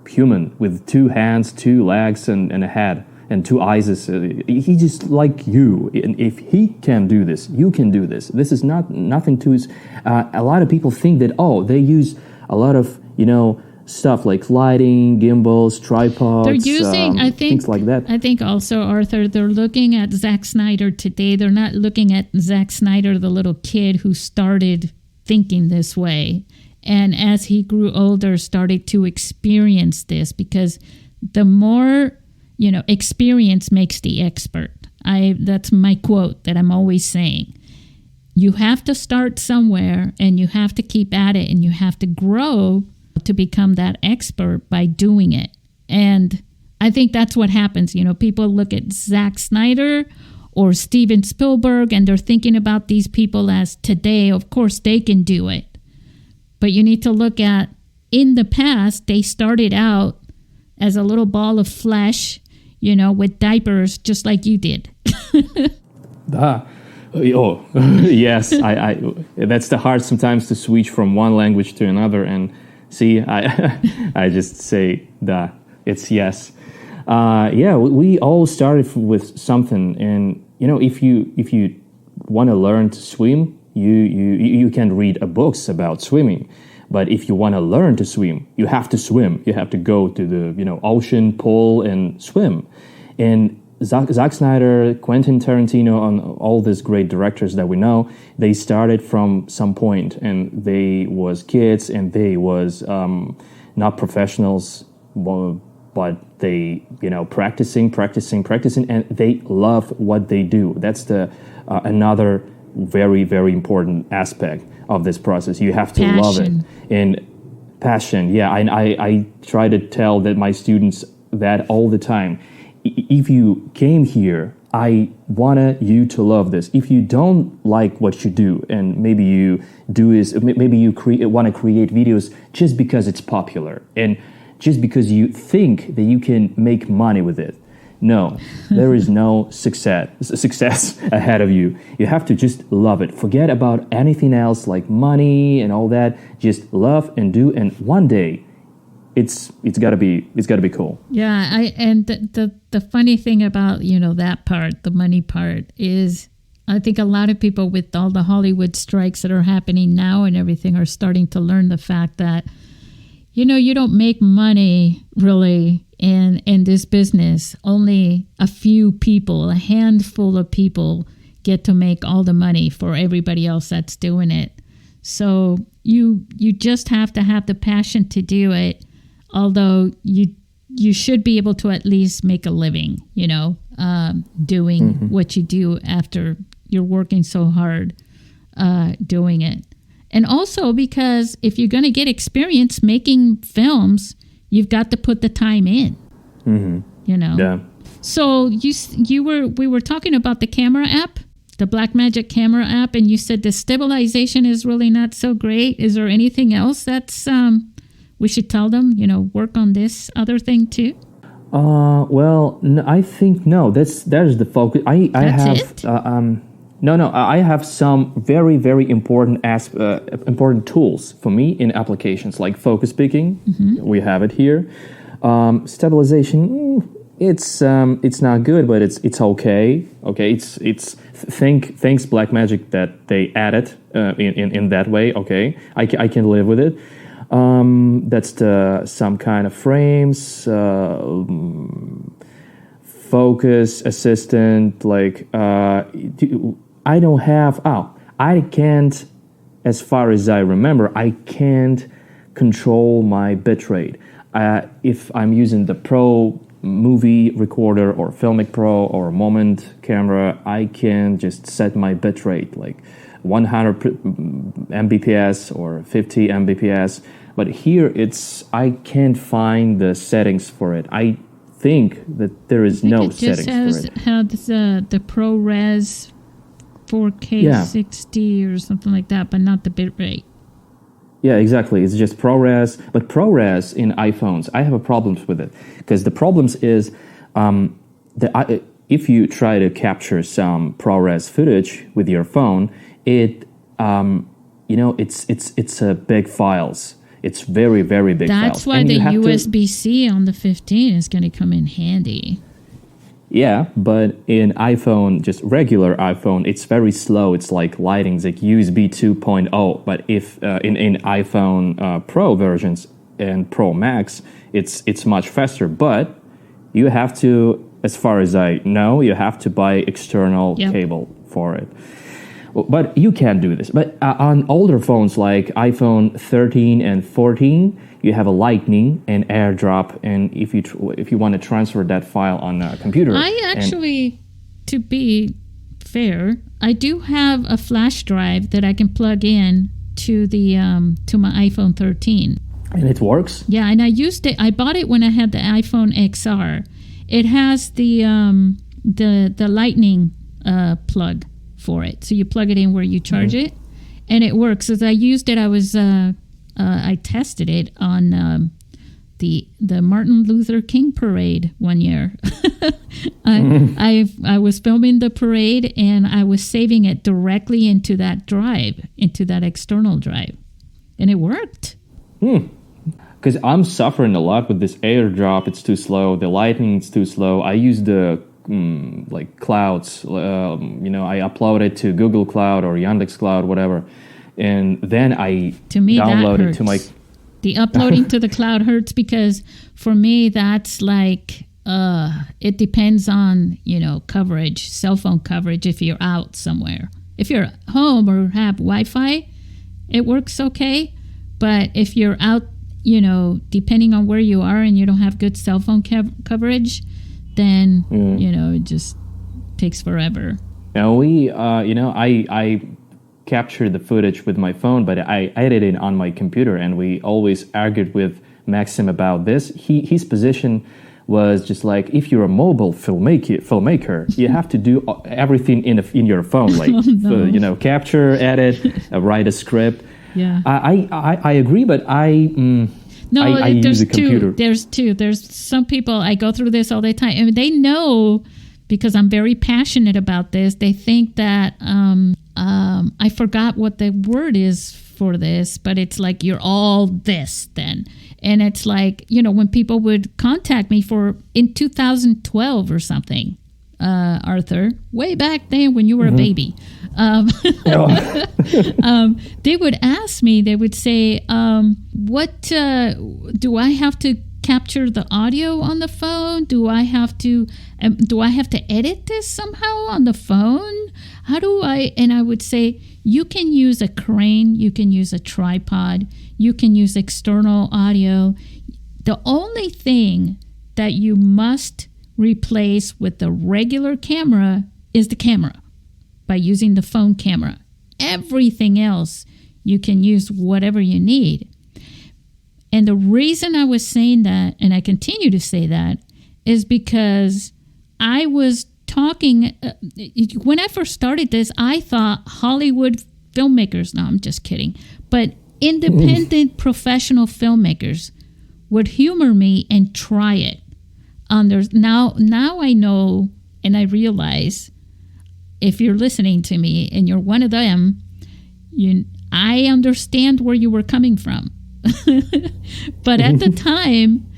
human with 2 hands, 2 legs, and a head. And 2 eyes. He's just like you. And if he can do this, you can do this. This is nothing to his. A lot of people think that, they use a lot of, stuff like lighting, gimbals, tripods. They're using, I think, things like that. I think also, Arthur, they're looking at Zack Snyder today. They're not looking at Zack Snyder, the little kid who started thinking this way. And as he grew older, started to experience this, because the more experience makes the expert. That's my quote that I'm always saying. You have to start somewhere, and you have to keep at it, and you have to grow to become that expert by doing it. And I think that's what happens. People look at Zack Snyder or Steven Spielberg, and they're thinking about these people as today, of course, they can do it. But you need to look at, in the past, they started out as a little ball of flesh, with diapers, just like you did. Yes. That's the hard sometimes to switch from one language to another. And see, I just say that it's yes. We all started with something. And, if you want to learn to swim, you can read books about swimming. But if you want to learn to swim, you have to swim. You have to go to the ocean, pool, and swim. And Zack Snyder, Quentin Tarantino, and all these great directors that we know, they started from some point, and they was kids, and they was not professionals, but they practicing, and they love what they do. That's the another very, very important aspect of this process. You have to love it. And passion, I try to tell that my students that all the time. If you came here, I want you to love this. If you don't like what you do, and maybe you do is, maybe you want to create videos just because it's popular, and just because you think that you can make money with it. No, there is no success ahead of you. You have to just love it. Forget about anything else like money and all that. Just love and do, and one day it's gotta be cool. Yeah, and the funny thing about that part, the money part, is I think a lot of people with all the Hollywood strikes that are happening now and everything are starting to learn the fact that you don't make money really in this business. Only a few people, a handful of people, get to make all the money for everybody else that's doing it. So you just have to have the passion to do it. Although you should be able to at least make a living, doing what you do after you're working so hard doing it. And also because if you're going to get experience making films, you've got to put the time in. Yeah. So we were talking about the camera app, the Blackmagic Camera App, and you said the stabilization is really not so great. Is there anything else that's we should tell them, work on this other thing too? Well, I think no. That is the focus. I have some very, very important important tools for me in applications like focus picking. We have it here. Stabilization. It's not good, but it's okay. Okay, it's thanks Blackmagic that they added in that way. Okay, I can live with it. That's some kind of frames, focus assistant, like I don't have. I can't. As far as I remember, I can't control my bitrate. If I'm using the Pro movie recorder or Filmic Pro or Moment camera, I can just set my bitrate like 100 Mbps or 50 Mbps. But here I can't find the settings for it. I think that there is no settings for it. It just has the ProRes 4K 60 or something like that, but not the bitrate. Yeah, exactly. It's just ProRes. But ProRes in iPhones, I have a problem with it. Because the problems is if you try to capture some ProRes footage with your phone, it's big files. It's very, very big files. That's why the USB-C on the 15 is going to come in handy. Yeah, but in iPhone, just regular iPhone, it's very slow. It's like lighting, it's like USB 2.0. But if in iPhone Pro versions and Pro Max, it's much faster. But you have to, as far as I know, you have to buy external cable for it. But you can do this. But on older phones like iPhone 13 and 14, you have a Lightning and AirDrop, and if you want to transfer that file on a computer, to be fair, I do have a flash drive that I can plug in to the to my iPhone 13, and it works. Yeah, and I used it. I bought it when I had the iPhone XR. It has the Lightning plug for it, so you plug it in where you charge it, and it works. As I used it, I tested it on the Martin Luther King parade one year. I was filming the parade, and I was saving it directly into that drive, into that external drive, and it worked. Because I'm suffering a lot with this AirDrop. It's too slow. The Lightning is too slow. I use the like clouds. I upload it to Google Cloud or Yandex Cloud, whatever. And then I download it to my... The uploading to the cloud hurts because for me, that's like, it depends on, coverage, cell phone coverage if you're out somewhere. If you're at home or have Wi-Fi, it works okay. But if you're out, depending on where you are and you don't have good cell phone coverage, then, it just takes forever. Now I capture the footage with my phone, but I edit it on my computer, and we always argued with Maxim about this. His position was just like, if you're a mobile filmmaker, you have to do everything in your phone, like capture, edit, write a script. Yeah, I agree, but I use a computer. There's some people, I go through this all the time, and they know, because I'm very passionate about this, they think that I forgot what the word is for this, but it's like you're all this then. And it's like, when people would contact me in 2012 or something, Arthur, way back then when you were a baby, they would ask me, they would say, what do I have to capture the audio on the phone? Do I have to edit this somehow on the phone? How do I? And I would say, you can use a crane, you can use a tripod, you can use external audio. The only thing that you must replace with the regular camera is the camera by using the phone camera. Everything else, you can use whatever you need. And the reason I was saying that, and I continue to say that, is because I was talking, when I first started this, I thought Hollywood filmmakers, no, I'm just kidding, but independent professional filmmakers would humor me and try it. Now I know, and I realize, if you're listening to me and you're one of them, I understand where you were coming from. But at the time,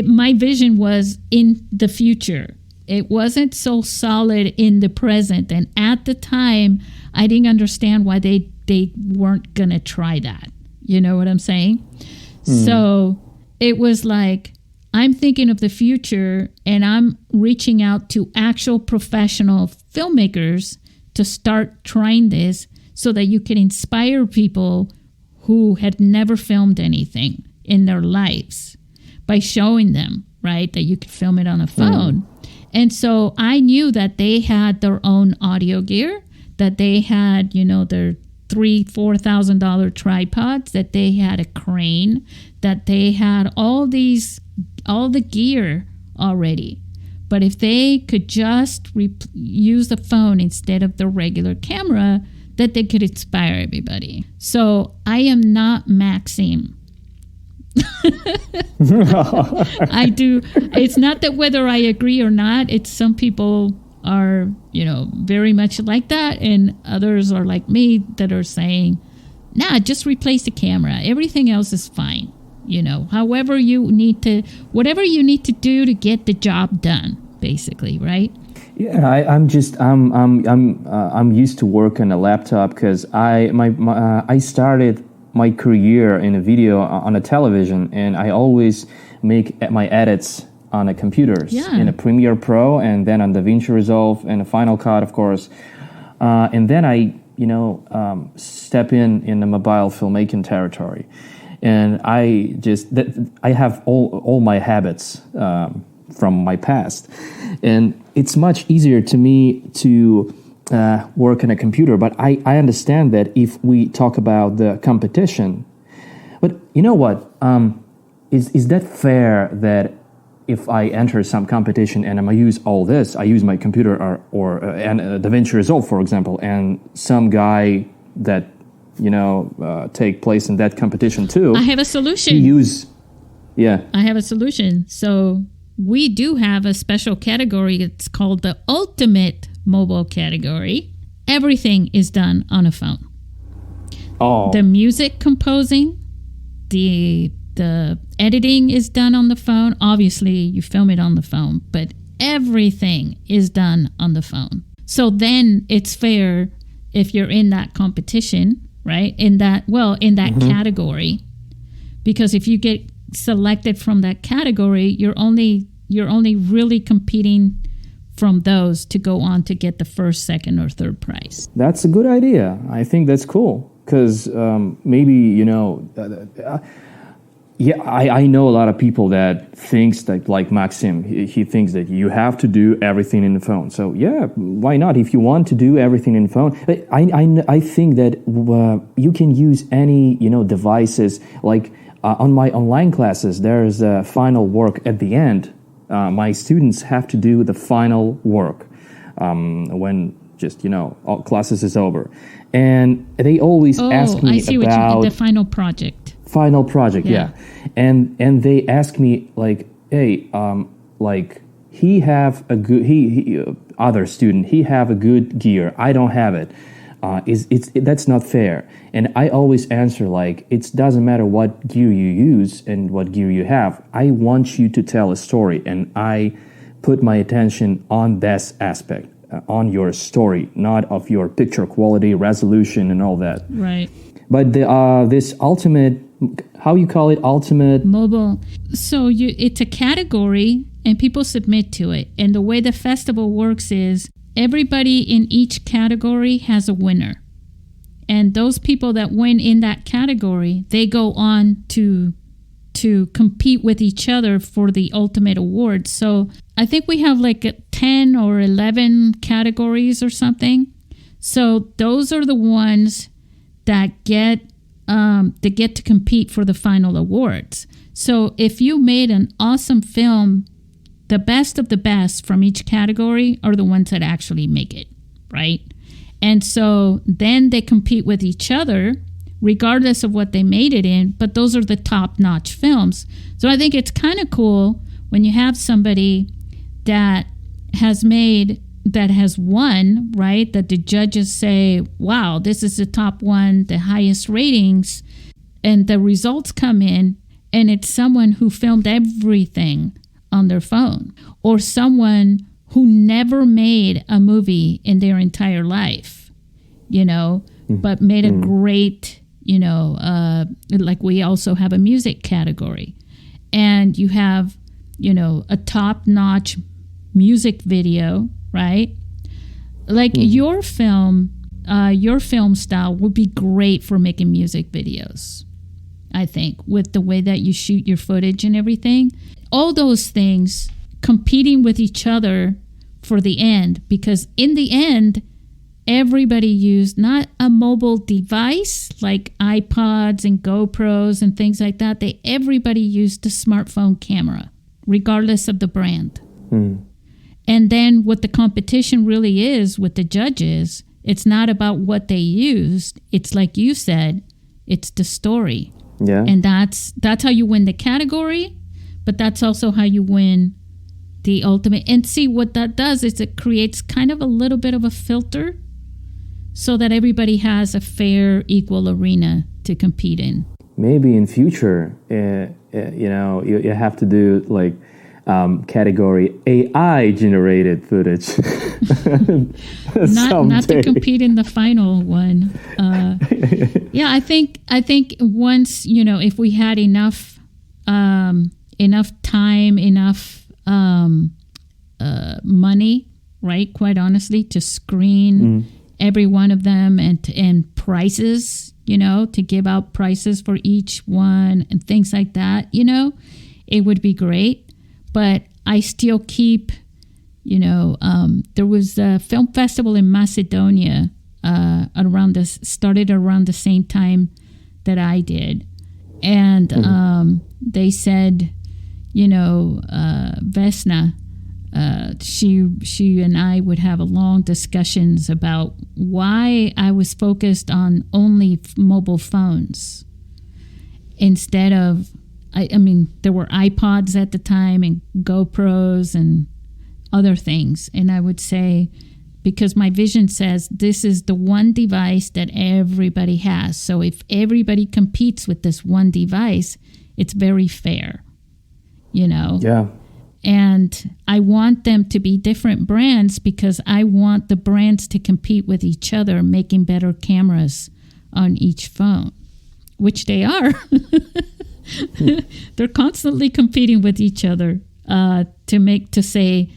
my vision was in the future. It wasn't so solid in the present. And at the time, I didn't understand why they weren't going to try that. You know what I'm saying? So it was like, I'm thinking of the future, and I'm reaching out to actual professional filmmakers to start trying this so that you can inspire people who had never filmed anything in their lives by showing them, right, that you could film it on a phone. And so I knew that they had their own audio gear, that they had, their $3,000-$4,000 tripods, that they had a crane, that they had all the gear already. But if they could just use the phone instead of the regular camera, that they could inspire everybody. So I am not Maxim. I do. It's not that whether I agree or not. It's some people are, very much like that. And others are like me that are saying, nah, just replace the camera. Everything else is fine. Whatever you need to do to get the job done, basically, right? Yeah, I'm used to work on a laptop because I started my career in a video on a television, and I always make my edits on a computers in a Premiere Pro, and then on DaVinci Resolve and a Final Cut, of course, and then I step in the mobile filmmaking territory. And I have all my habits from my past, and it's much easier to me to work on a computer. But I understand that if we talk about the competition, but you know what? Is that fair that if I enter some competition and I'm gonna use all this, I use my computer or DaVinci Resolve, for example, and some guy that take place in that competition too. I have a solution. I have a solution. So we do have a special category. It's called the Ultimate Mobile category. Everything is done on a phone. Oh. The music composing, the editing is done on the phone. Obviously, you film it on the phone, but everything is done on the phone. So then it's fair if you're in that competition, right? In that category, because if you get selected from that category, you're only really competing from those to go on to get the first, second, or third prize. That's a good idea. I think that's cool because maybe I know a lot of people that thinks that, like Maxim, he thinks that you have to do everything in the phone. So yeah, why not? If you want to do everything in the phone, I think that you can use any devices. Like on my online classes, there's a final work at the end. My students have to do the final work when all classes is over, and they always ask me I see about what you mean, the final project. Final project, yeah. And they ask me like, hey, he have a good other student, he have a good gear, I don't have it. That's not fair. And I always answer like, it doesn't matter what gear you use and what gear you have. I want you to tell a story, and I put my attention on this aspect, on your story, not of your picture quality, resolution, and all that. Right. But this ultimate, how you call it, ultimate mobile. So it's a category, and people submit to it. And the way the festival works is everybody in each category has a winner. And those people that win in that category, they go on to compete with each other for the ultimate award. So I think we have like 10 or 11 categories or something. So those are the ones that get to compete for the final awards. So if you made an awesome film, the best of the best from each category are the ones that actually make it, right? And so then they compete with each other, regardless of what they made it in, but those are the top-notch films. So I think it's kind of cool when you have somebody that has won, right? That the judges say, wow, this is the top one, the highest ratings, and the results come in, and it's someone who filmed everything on their phone, or someone who never made a movie in their entire life, but made a great, like we also have a music category. And you have a top-notch music video, right? Like your film style would be great for making music videos, I think, with the way that you shoot your footage and everything. All those things competing with each other for the end, because in the end, everybody used not a mobile device like iPods and GoPros and things like that. Everybody used the smartphone camera, regardless of the brand. And then what the competition really is with the judges, it's not about what they used. It's like you said, it's the story. Yeah. And that's how you win the category, but that's also how you win the ultimate. And see, what that does is it creates kind of a little bit of a filter so that everybody has a fair, equal arena to compete in. Maybe in future, you have to do like category AI generated footage. not to compete in the final one. I think once, if we had enough time, enough money, right? Quite honestly, to screen every one of them and prices, to give out prices for each one and things like that, it would be great. But I still keep, there was a film festival in Macedonia started around the same time that I did. And they said, Vesna, she and I would have a long discussions about why I was focused on only mobile phones instead of, I mean, there were iPods at the time and GoPros and other things. And I would say, because my vision says this is the one device that everybody has. So if everybody competes with this one device, it's very fair, Yeah. And I want them to be different brands because I want the brands to compete with each other, making better cameras on each phone, which they are. They're constantly competing with each other to say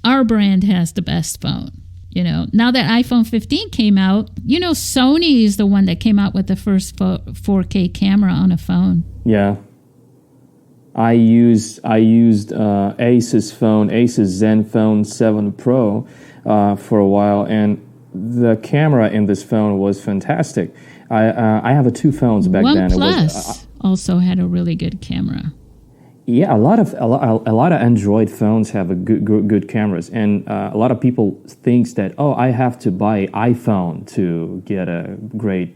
our brand has the best phone. Now that iPhone 15 came out, Sony is the one that came out with the first 4K camera on a phone. Yeah. I used Asus Zenfone 7 Pro for a while, and the camera in this phone was fantastic. I have two phones back then. OnePlus also had a really good camera. Yeah, a lot of Android phones have a good cameras, and a lot of people thinks that I have to buy iPhone to get a great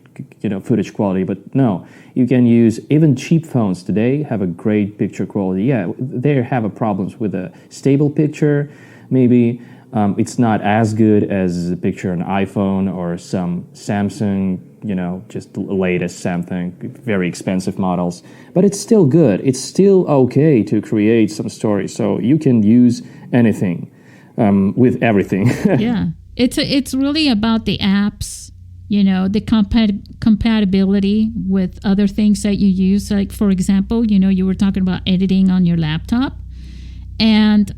footage quality, but no, you can use even cheap phones today have a great picture quality. Yeah, they have a problems with a stable picture. Maybe it's not as good as a picture on iPhone or some Samsung. Just the latest Samsung, very expensive models. But it's still good. It's still okay to create some stories. So you can use anything with everything. Yeah. It's really about the apps, the compatibility with other things that you use. Like, for example, you were talking about editing on your laptop. And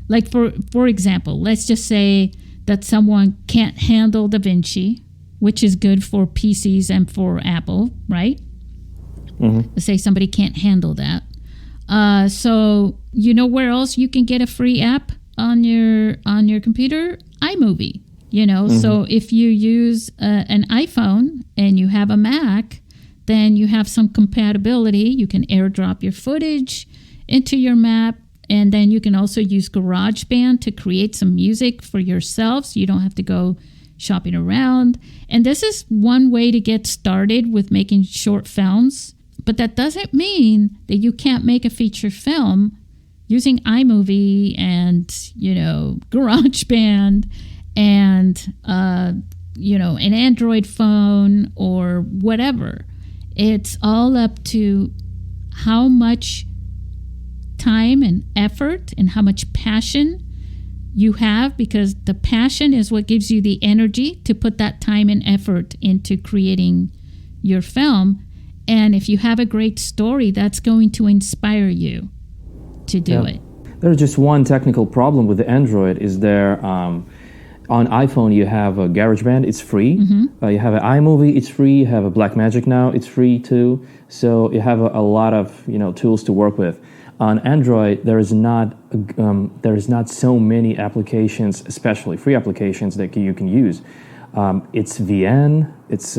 like, for example, let's just say that someone can't handle DaVinci, which is good for PCs and for Apple, right? Let's say somebody can't handle that. So where else you can get a free app on your computer? iMovie. So if you use an iPhone and you have a Mac, then you have some compatibility. You can airdrop your footage into your Mac, and then you can also use GarageBand to create some music for yourself, so you don't have to go shopping around. And this is one way to get started with making short films. But that doesn't mean that you can't make a feature film using iMovie and, GarageBand and, an Android phone or whatever. It's all up to how much time and effort and how much passion you have, because the passion is what gives you the energy to put that time and effort into creating your film. And if you have a great story, that's going to inspire you. to do it. There's just one technical problem with the Android is there. On iPhone, you have a GarageBand, it's free. You have an iMovie, it's free. You have a Blackmagic now, it's free too. So you have a lot of tools to work with. On Android, there is not so many applications, especially free applications that you can use. It's VN, it's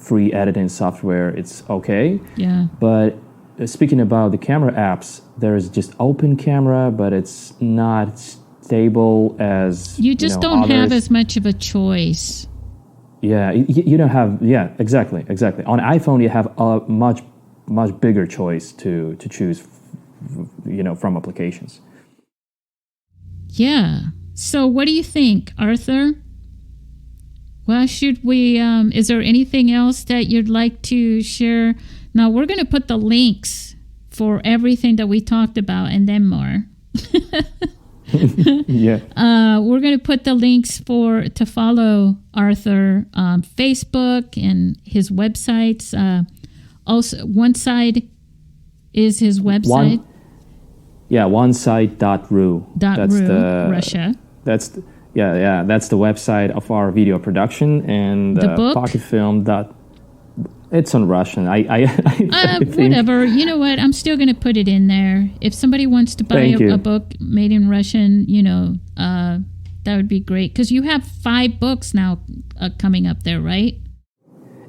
free editing software. It's okay. Yeah. But speaking about the camera apps, there is just Open Camera, but it's not stable as you just don't others. have as much of a choice. Yeah, you don't have. Yeah, exactly. On iPhone, you have a much bigger choice to choose, from applications. Yeah. So, what do you think, Arthur? Well, should we? Is there anything else that you'd like to share? Now, we're going to put the links for everything that we talked about and then more. Yeah. We're going to put the links to follow Arthur on Facebook and his websites. Also, one side is his website. OneSite.ru. That's Russia. That's the website of our video production, and the book? Pocket Film. It's on Russian. I think. Whatever. You know what? I'm still going to put it in there. If somebody wants to buy a book made in Russian, that would be great. Because you have 5 books now coming up there, right?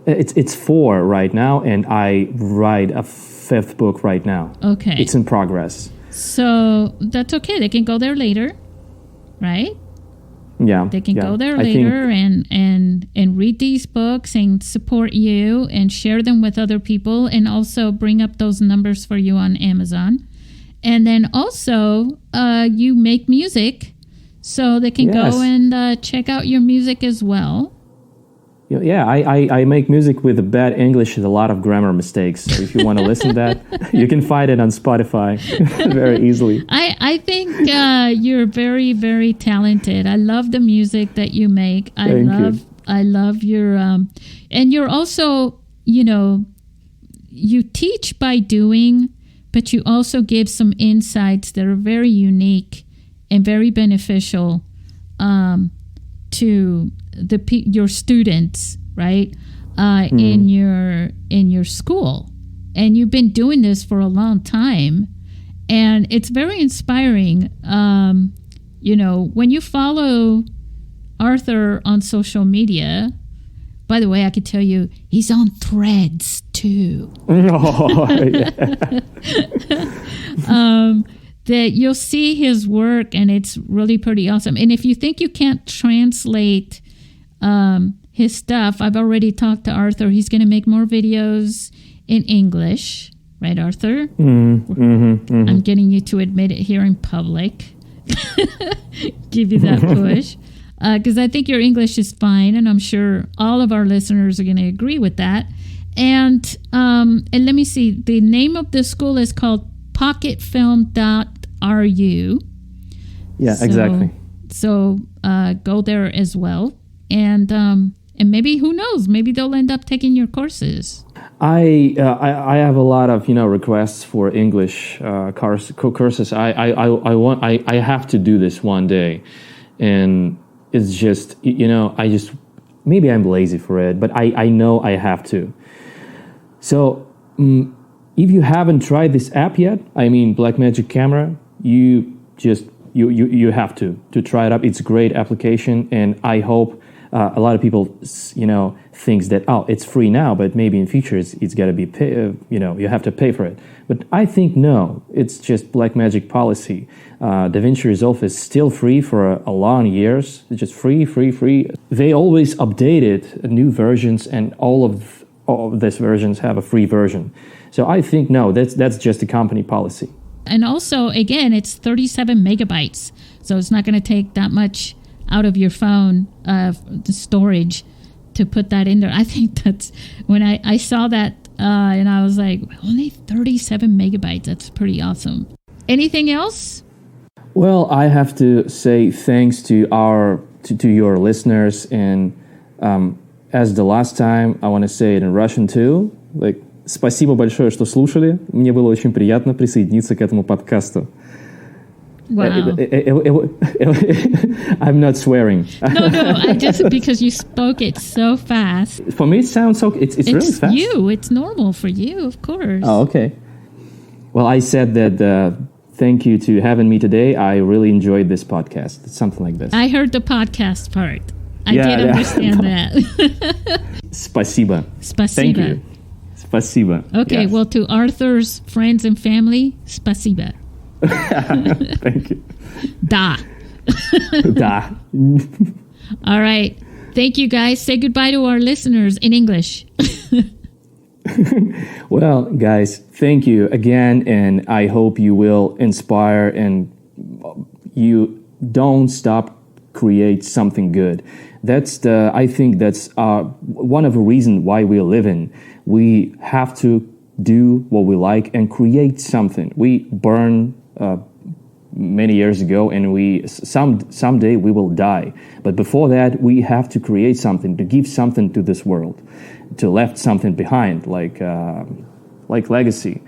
It's 4 right now, and I write a 5th book right now. Okay. It's in progress. So that's okay. They can go there later, right? Yeah. They can go there later and read these books and support you and share them with other people, and also bring up those numbers for you on Amazon. And then also you make music, so they can go and check out your music as well. Yeah, I make music with a bad English and a lot of grammar mistakes. So if you want to listen to that, you can find it on Spotify very easily. I think you're very, very talented. I love the music that you make. I love your and you're also, you teach by doing, but you also give some insights that are very unique and very beneficial to your students, right? In your school, and you've been doing this for a long time, and it's very inspiring. When you follow Arthur on social media, by the way, I could tell you he's on Threads too. That you'll see his work, and it's really pretty awesome. And if you think you can't translate his stuff, I've already talked to Arthur. He's going to make more videos in English, right, Arthur? I'm getting you to admit it here in public. Give you that push, because I think your English is fine, and I'm sure all of our listeners are going to agree with that. And let me see. The name of the school is called pocketfilm.ru. Yeah, exactly. So go there as well. And maybe, who knows, maybe they'll end up taking your courses. I have a lot of requests for English courses. I have to do this one day, and it's just maybe I'm lazy for it, but I know I have to. So if you haven't tried this app yet, Blackmagic Camera, you have to try it up. It's a great application, and I hope a lot of people thinks that it's free now, but maybe in future it's got to be you have to pay for it. But I think no, it's just Blackmagic policy. DaVinci Resolve is still free for a long years. It's just free. They always updated new versions, and all of these versions have a free version. So I think no, that's just a company policy. And also, again, it's 37 megabytes, so it's not going to take that much out of your phone the storage to put that in there. I think that's when I saw that and I was like, only 37 megabytes. That's pretty awesome. Anything else? Well, I have to say thanks to your listeners, and as the last time, I want to say it in Russian too. Спасибо большое, что слушали. Мне было очень приятно присоединиться к этому подкасту. Wow. I'm not swearing. No, just because you spoke it so fast. For me, it sounds so. It's really fast. It's you. It's normal for you, of course. Oh, okay. Well, I said that thank you to having me today. I really enjoyed this podcast. It's something like this. I heard the podcast part. I did understand that. Спасибо. Spasiba. Thank you. Spasiba. Okay, Yes. well, to Arthur's friends and family, spasiba. Thank you. Da. Da. All right. Thank you, guys. Say goodbye to our listeners in English. Well, guys, thank you again, and I hope you will inspire and you don't stop create something good. I think that's one of the reasons why we live in. We have to do what we like and create something. We burn many years ago, and someday we will die. But before that, we have to create something, to give something to this world, to left something behind, like legacy.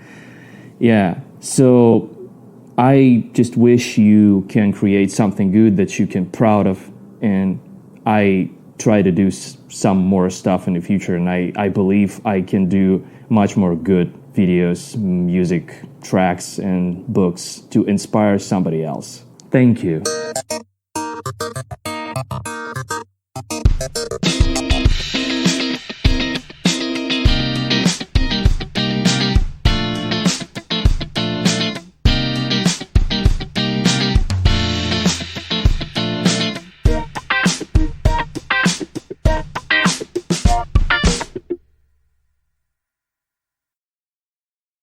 Yeah. So I just wish you can create something good that you can proud of, and I try to do some more stuff in the future, and I believe I can do much more good videos, music, tracks, and books to inspire somebody else. Thank you.